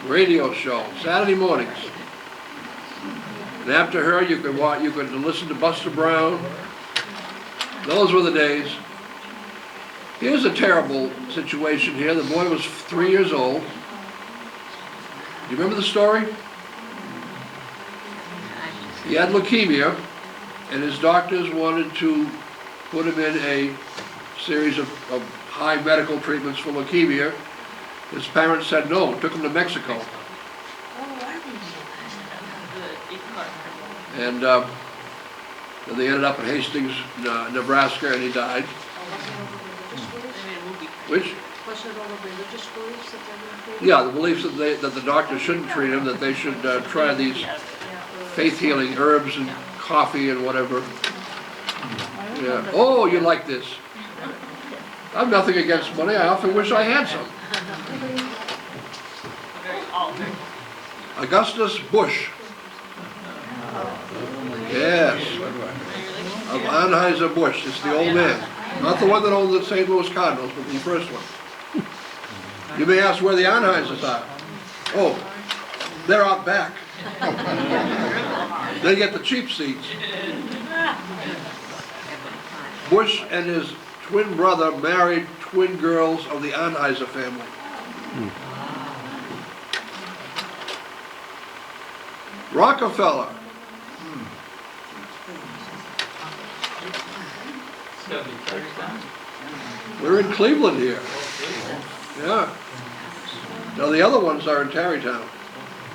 Radio show, Saturday mornings. And after her, you could listen to Buster Brown. Those were the days. Here's a terrible situation here. The boy was 3 years old. You remember the story? He had leukemia, and his doctors wanted to put him in a series of high medical treatments for leukemia. His parents said no, took him to Mexico. And then they ended up in Hastings, Nebraska, and he died. Which? Was it all the religious beliefs that they were treating? Yeah, the beliefs that the doctor shouldn't treat him, that they should try these faith-healing herbs and coffee and whatever. Yeah. Oh, you like this. I've nothing against money, I often wish I had some. Very altered. Augustus Bush. Yes. Of Anheuser-Busch, it's the old man. Not the one that owned the St. Louis Cardinals, but the first one. You may ask where the Anheisers are. Oh, they're out back. They get the cheap seats. Bush and his twin brother married twin girls of the Anheuser family. Rockefeller. We're in Cleveland here. Yeah. Now the other ones are in Tarrytown.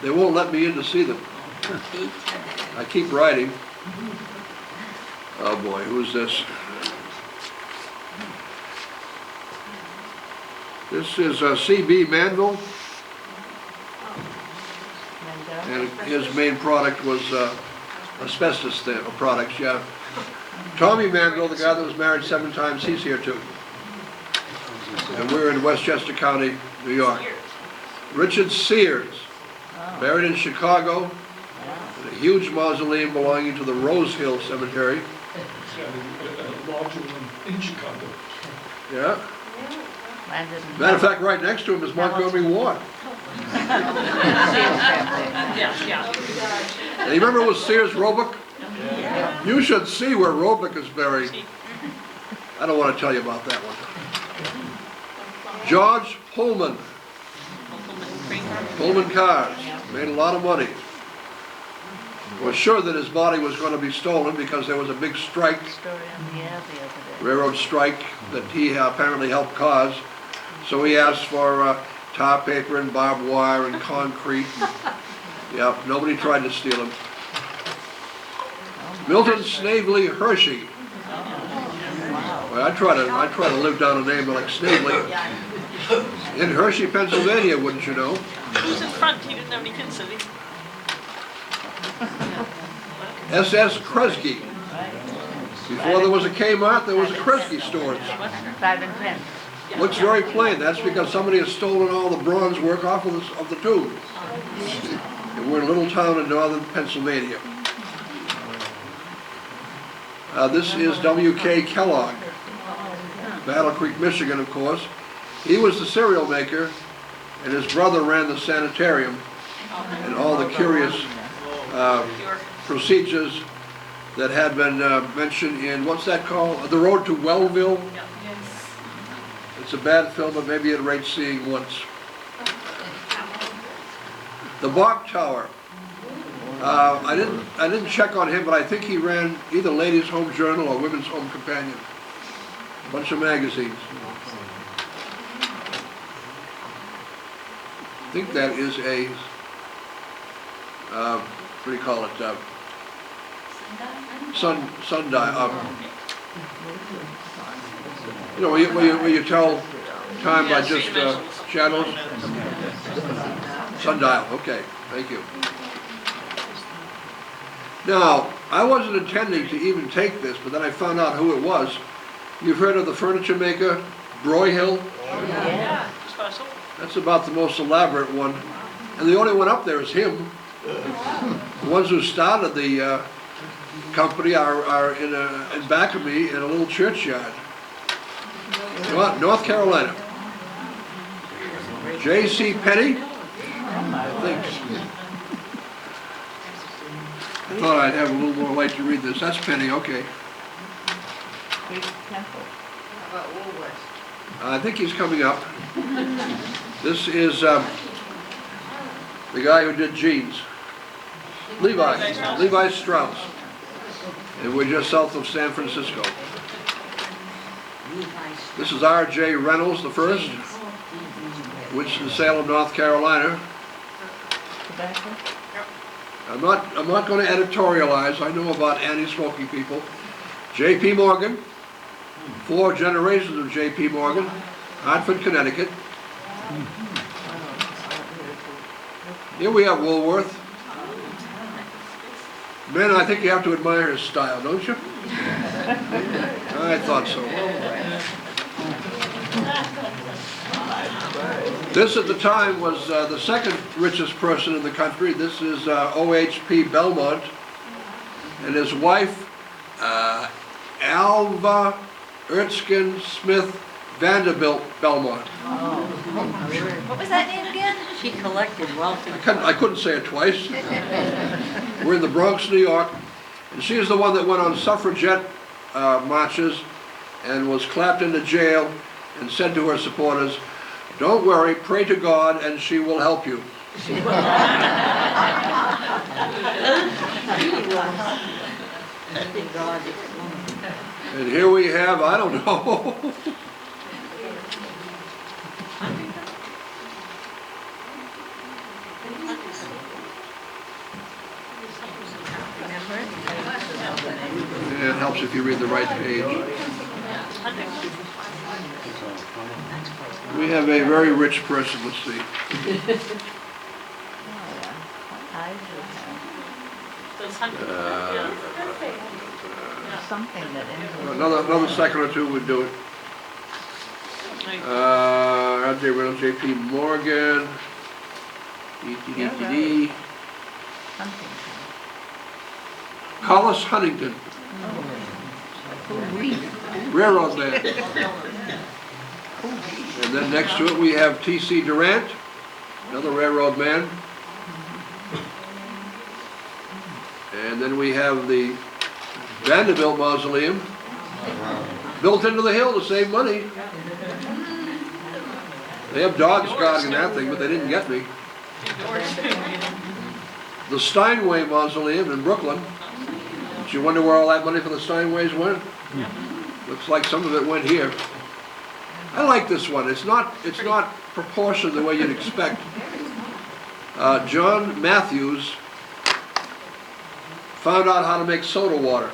They won't let me in to see them. I keep writing. Oh boy, who's this? This is C.B. Manville. And his main product was asbestos products, yeah. Tommy Manville, the guy that was married 7 times, he's here too. And we're in Westchester County, New York. Richard Sears, buried in Chicago, in a huge mausoleum belonging to the Rose Hill Cemetery. Larger one in Chicago. Yeah. Matter of fact, right next to him is Montgomery Ward. Yeah. And you remember it was Sears Roebuck? You should see where Roebuck is buried. I don't want to tell you about that one. George Pullman. Pullman Cars. Made a lot of money. Was sure that his body was going to be stolen because there was a big strike, railroad strike, that he apparently helped cause. So he asked for tar paper and barbed wire and concrete. Yep, nobody tried to steal him. Milton Snavely Hershey. Well, I try to live down a name like Snavely. In Hershey, Pennsylvania, wouldn't you know? Who's in front? He didn't have any kids, did he? S.S. Kresge. Before there was a Kmart, there was a Kresge store. 5 and 10. Looks very plain. That's because somebody has stolen all the bronze work off of the tomb. And we're in a little town in northern Pennsylvania. This is W.K. Kellogg. Battle Creek, Michigan, of course. He was the cereal maker, and his brother ran the sanitarium and all the curious procedures that had been mentioned in, what's that called? The Road to Wellville? It's a bad film, but maybe it rates seeing once. The Bach Tower. I didn't check on him, but I think he ran either Ladies' Home Journal or Women's Home Companion. A bunch of magazines. I think that is a, what do you call it? Sundial. You know, where you tell time by just shadows? Sundial, okay, thank you. Now, I wasn't intending to even take this, but then I found out who it was. You've heard of the furniture maker, Broyhill? Yeah. Special. That's about the most elaborate one. And the only one up there is him. The ones who started the company are in back of me in a little churchyard. North Carolina. J.C. Penney? I think. I thought I'd have a little more light to read this. That's Penny, okay. Greek temple. How about Woolworth? I think he's coming up. This is the guy who did jeans. Levi Strauss. And we're just south of San Francisco. This is R.J. Reynolds, the first, which is Salem, North Carolina. Tobacco? I'm not going to editorialize. I know about anti-smoking people. J.P. Morgan, 4 generations of J.P. Morgan, Hartford, Connecticut. Here we have Woolworth. Man, I think you have to admire his style, don't you? I thought so. This at the time was the second richest person in the country. This is O.H.P. Belmont and his wife, Alva Erskine Smith Vanderbilt Belmont. What was that name again? She collected wealth. I couldn't say it twice. We're in the Bronx, New York, and she is the one that went on suffragette marches and was clapped into jail and said to her supporters, "Don't worry, pray to God and she will help you." And here we have, I don't know. Yeah, it helps if you read the right page. We have a very rich person, let's see. Something that Another second or two would do it. R.J. Reynolds, J.P. Morgan, E.T.D. Collis Huntington, railroad man. And then next to it we have T.C. Durant, another railroad man. And then we have the Vanderbilt Mausoleum, built into the hill to save money. They have dogs guarding that thing, but they didn't get me. The Steinway Mausoleum in Brooklyn. Did you wonder where all that money for the Steinways went? Looks like some of it went here. I like this one. It's not proportioned the way you'd expect. John Matthews found out how to make soda water.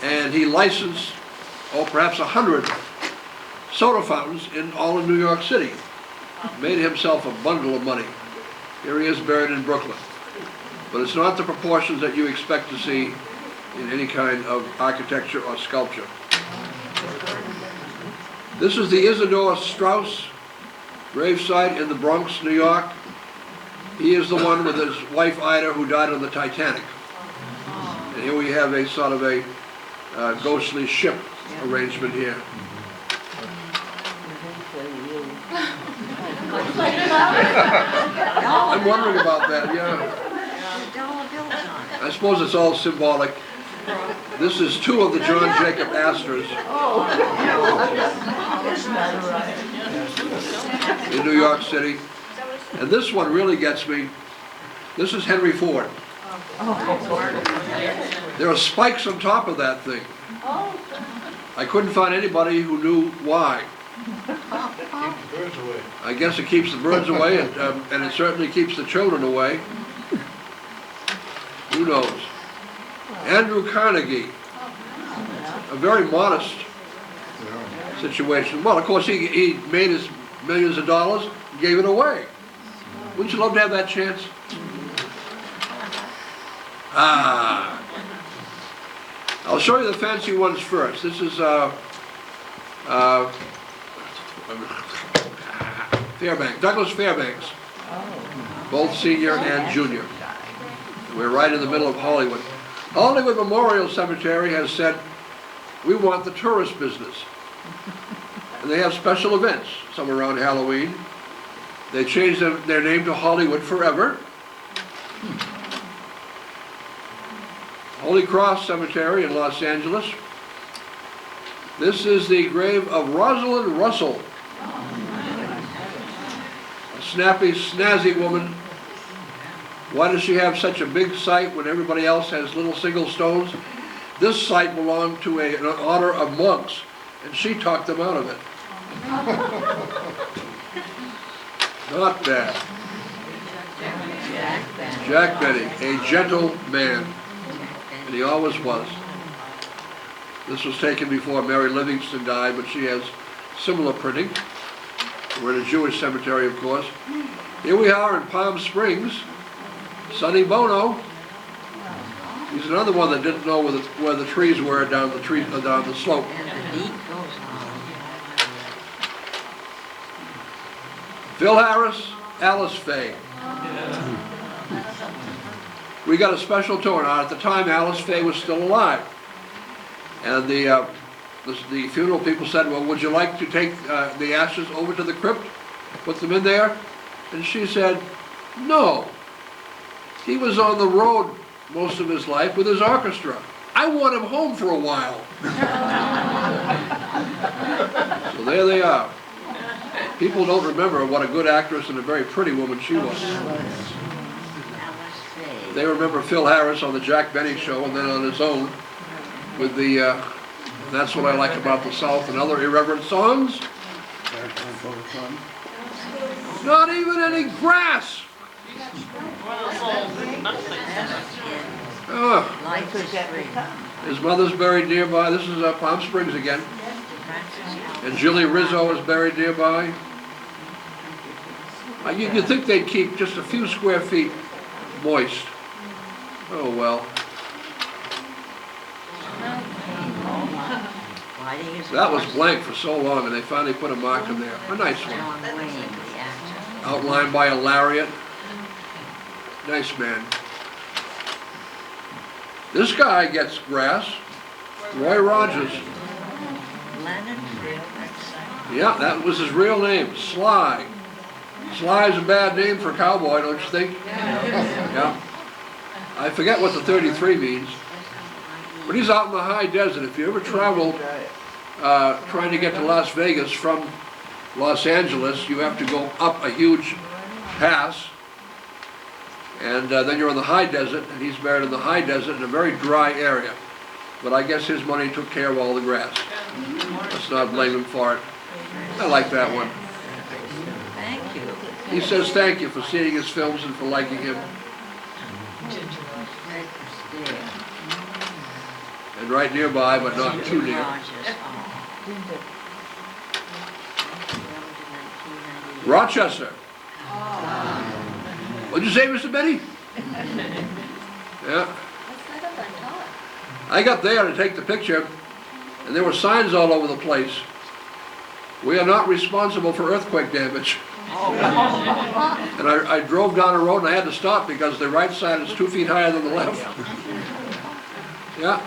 And he licensed, perhaps 100 soda fountains in all of New York City. Made himself a bundle of money. Here he is buried in Brooklyn. But it's not the proportions that you expect to see in any kind of architecture or sculpture. This is the Isidore Straus gravesite in the Bronx, New York. He is the one with his wife Ida who died on the Titanic. And here we have a sort of a ghostly ship arrangement here. I'm wondering about that, yeah. I suppose it's all symbolic. This is two of the John Jacob Astors in New York City. And this one really gets me. This is Henry Ford. There are spikes on top of that thing. I couldn't find anybody who knew why. I guess it keeps the birds away, and it certainly keeps the children away. Who knows? Andrew Carnegie, a very modest situation. Well, of course, he made his millions of dollars, gave it away. Wouldn't you love to have that chance? I'll show you the fancy ones first. This is Fairbanks, Douglas Fairbanks, both senior and junior. We're right in the middle of Hollywood. Hollywood Memorial Cemetery has said, we want the tourist business. And they have special events, some around Halloween. They changed their name to Hollywood Forever. Holy Cross Cemetery in Los Angeles. This is the grave of Rosalind Russell, a snappy, snazzy woman. Why does she have such a big site when everybody else has little single stones? This site belonged to an order of monks, and she talked them out of it. Not bad. Jack Benny, a gentle man, and he always was. This was taken before Mary Livingston died, but she has similar printing. We're in a Jewish cemetery, of course. Here we are in Palm Springs. Sonny Bono. He's another one that didn't know where the trees were down the slope. And the beat goes on. Phil Harris, Alice Faye. We got a special tour. Now, at the time, Alice Faye was still alive. And the funeral people said, well, would you like to take the ashes over to the crypt, put them in there? And she said, no. He was on the road most of his life with his orchestra. I want him home for a while. So there they are. People don't remember what a good actress and a very pretty woman she was. They remember Phil Harris on the Jack Benny Show and then on his own with the That's What I Like About the South and other irreverent songs. Not even any grass. His mother's buried nearby. This is Palm Springs again. And Julie Rizzo is buried nearby. You'd think they'd keep just a few square feet moist. Oh well. That was blank for so long, and they finally put a marker there. A nice one. Outlined by a lariat. Nice man. This guy gets grass. Roy Rogers. Yeah, that was his real name, Sly. Sly's a bad name for a cowboy, don't you think? Yeah. I forget what the 33 means. But he's out in the high desert. If you ever traveled trying to get to Las Vegas from Los Angeles, you have to go up a huge pass. And then you're in the high desert, and he's buried in the high desert in a very dry area. But I guess his money took care of all the grass. Let's not blame him for it. I like that one. Thank you. He says thank you for seeing his films and for liking him. And right nearby, but not too near. Rochester. What'd you say, Mr. Benny? Yeah. I got there to take the picture, and there were signs all over the place. We are not responsible for earthquake damage. And I drove down a road and I had to stop because the right side is 2 feet higher than the left. Yeah.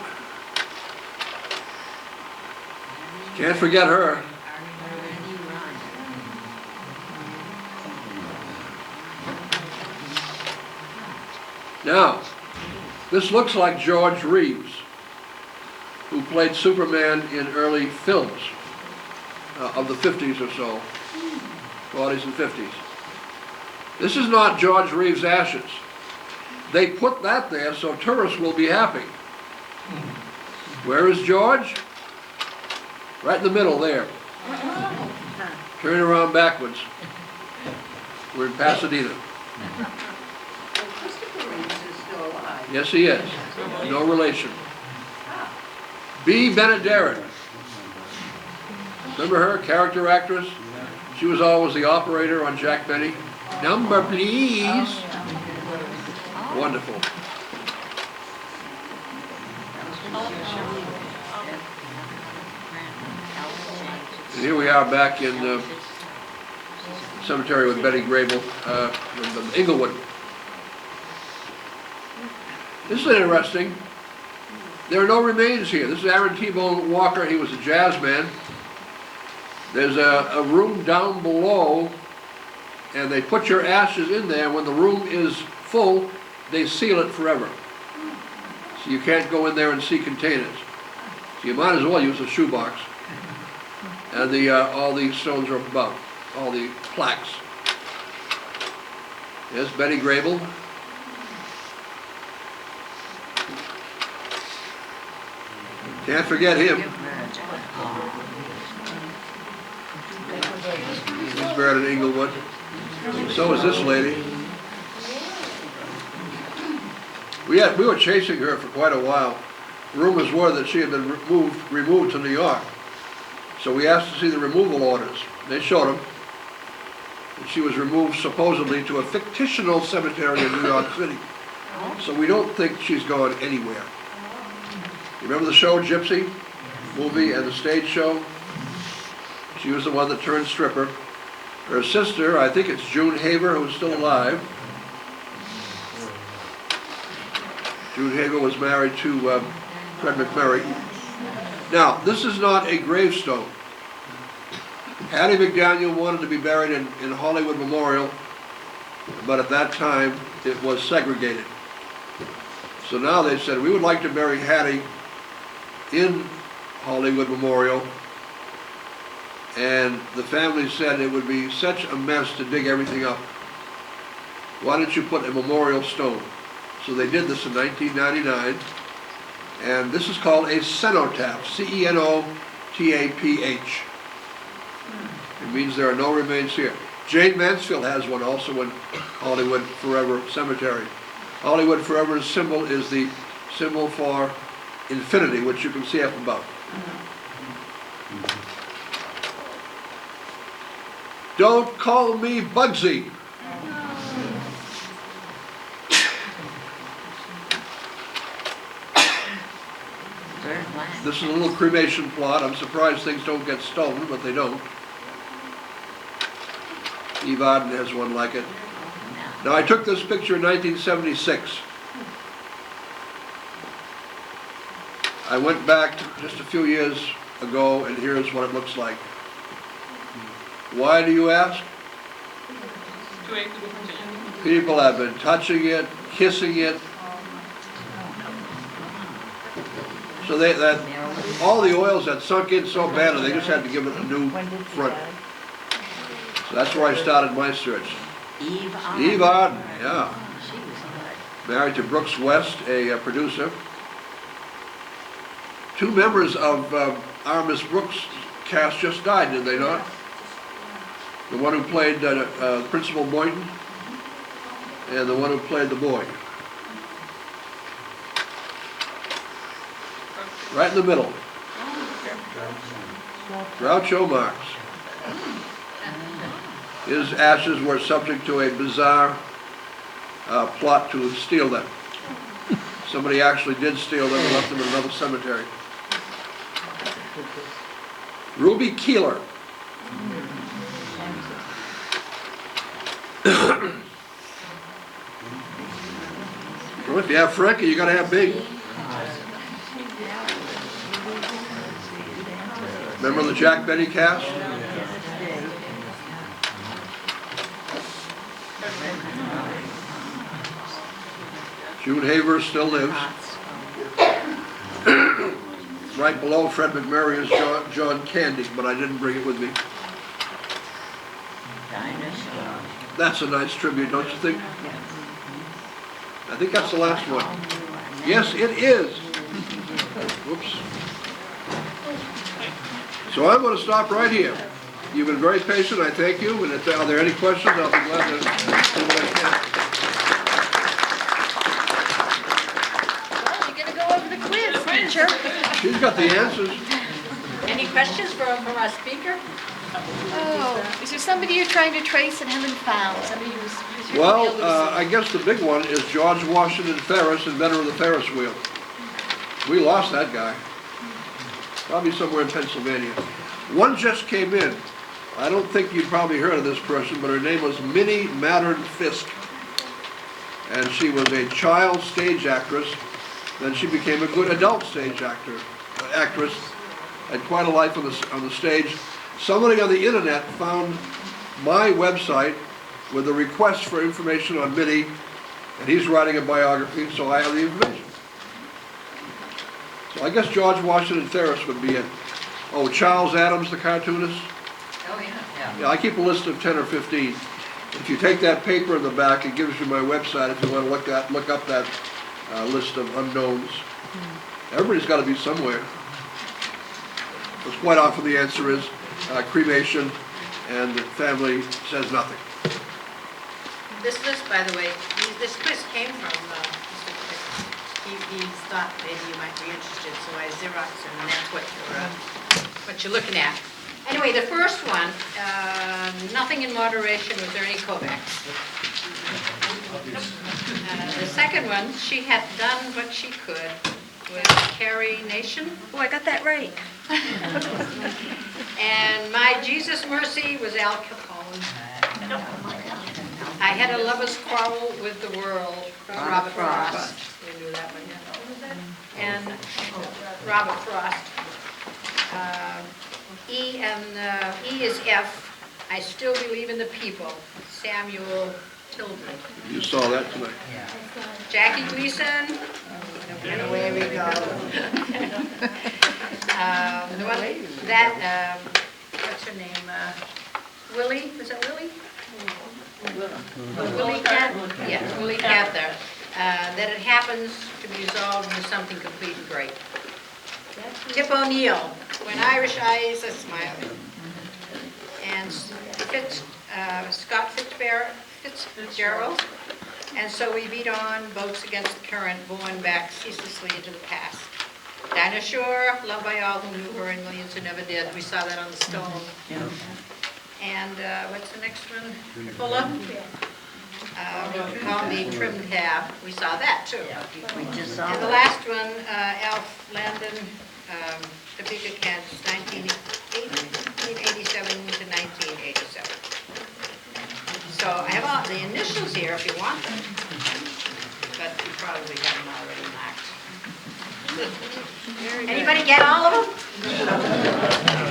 Can't forget her. Now, this looks like George Reeves, who played Superman in early films of the 50s or so, 40s and 50s. This is not George Reeves' ashes. They put that there so tourists will be happy. Where is George? Right in the middle there. Turn around backwards. We're in Pasadena. Yes, he is. No relation. B. Benaderet. Remember her, character actress? She was always the operator on Jack Benny. Number, please. Wonderful. And here we are back in the cemetery with Betty Grable in Inglewood. This is interesting. There are no remains here. This is Aaron T-Bone Walker. He was a jazz man. There's a room down below, and they put your ashes in there. When the room is full, they seal it forever. So you can't go in there and see containers. So you might as well use a shoebox. And all the stones are above, all the plaques. There's Betty Grable. Can't forget him. He's buried in Inglewood. So is this lady. We were chasing her for quite a while. Rumors were that she had been removed to New York. So we asked to see the removal orders. They showed them. And she was removed supposedly to a fictional cemetery in New York City. So we don't think she's gone anywhere. You remember the show Gypsy? Movie and the stage show? She was the one that turned stripper. Her sister, I think it's June Haver, who's still alive. June Haver was married to Fred McMurray. Now, this is not a gravestone. Hattie McDaniel wanted to be buried in Hollywood Memorial, but at that time it was segregated. So now they said, we would like to bury Hattie in Hollywood Memorial, and the family said it would be such a mess to dig everything up. Why don't you put a memorial stone? So they did this in 1999, and this is called a cenotaph, C-E-N-O-T-A-P-H. It means there are no remains here. Jane Mansfield has one also in Hollywood Forever Cemetery. Hollywood Forever's symbol is the symbol for infinity, which you can see up above. Don't call me Bugsy. This is a little cremation plot. I'm surprised things don't get stolen, but they don't. Eve Arden has one like it. Now, I took this picture in 1976. I went back just a few years ago, and here's what it looks like. Why do you ask? People have been touching it, kissing it. So all the oils had sunk in so badly, they just had to give it a new front. So that's where I started my search. Eve Arden, yeah. Married to Brooks West, a producer. Two members of our Miss Brooks cast just died, did they not? The one who played Principal Boynton and the one who played the boy. Right in the middle. Groucho Marx. His ashes were subject to a bizarre plot to steal them. Somebody actually did steal them and left them in another cemetery. Ruby Keeler. Well, if you have Frankie, you got to have Big. Remember the Jack Benny cast? June Haver still lives. Right below Fred McMurray is John Candy, but I didn't bring it with me. That's a nice tribute, don't you think? I think that's the last one. Yes, it is. Whoops. So I'm going to stop right here. You've been very patient, I thank you, and if are there any questions, I'll be glad to do what I can. Well, you're going to go over the quiz, Beecher. She's got the answers. Any questions from our speaker? Oh, is there somebody you're trying to trace and haven't found? Somebody who's Well, I guess the big one is George Washington Ferris, inventor of the Ferris wheel. We lost that guy. Probably somewhere in Pennsylvania. One just came in. I don't think you've probably heard of this person, but her name was Minnie Mattern Fisk. And she was a child stage actress. Then she became a good adult stage actress. Had quite a life on the stage. Somebody on the internet found my website with a request for information on Minnie, and he's writing a biography, so I have the information. So I guess George Washington Ferris would be it. Oh, Charles Adams, the cartoonist? Oh, yeah. Yeah, I keep a list of 10 or 15. If you take that paper in the back, it gives you my website if you want to look up that list of unknowns. Everybody's got to be somewhere. Because quite often the answer is cremation, and the family says nothing. This list, by the way, this quiz came from Mr. Quick. He thought maybe you might be interested, so I Xeroxed it, and that's what you're looking at. Anyway, the first one, nothing in moderation with Ernie Kovacs. The second one, she had done what she could, was Carrie Nation. Oh, I got that right. And My Jesus Mercy was Al Capone. I Had a Lover's Quarrel with the World, Robert Frost. We knew that one, yeah. And Robert Frost. E is F, I Still Believe in the People, Samuel Tilden. You saw that tonight. Jackie Gleason. And away we go. What's her name? Willie, was that Willie? Willie Cather. Yes, Willie Cather. That it happens to be resolved into something complete and great. Tip O'Neill, When Irish Eyes Are Smiling. And Scott Fitzgerald. And So We Beat On, Boats Against the Current, Borne Back Ceaselessly into the Past. Dinah Shore, Loved by All Who Knew Her and Millions Who Never Did. We saw that on the stone. And what's the next one? Fuller. Called the Trim Tab. We saw that too. And the last one, Alf Landon, Topeka, Kansas, 1987 to 1987. So I have all the initials here if you want them, but you probably have them already marked. Anybody get all of them?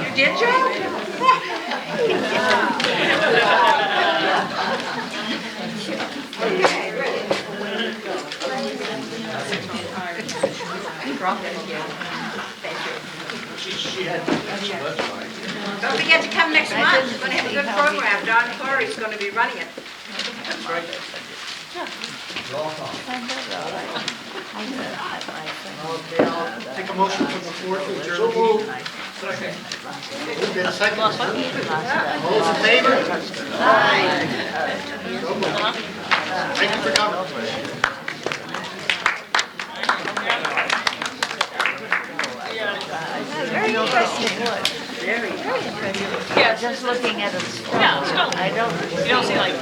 You did, Joe? Okay, ready. Drop it again. Thank you. Don't forget to come next month. We're going to have a good program. Don Corey's going to be running it. That's right. Okay, I'll take a motion from the floor to adjourn the meeting. Second. Moved in second. All those in favor? Aye. So moved. Thank you for coming. Very interesting. Very interesting. Yeah, Just looking at it. Yeah, it's not- I don't. You don't see like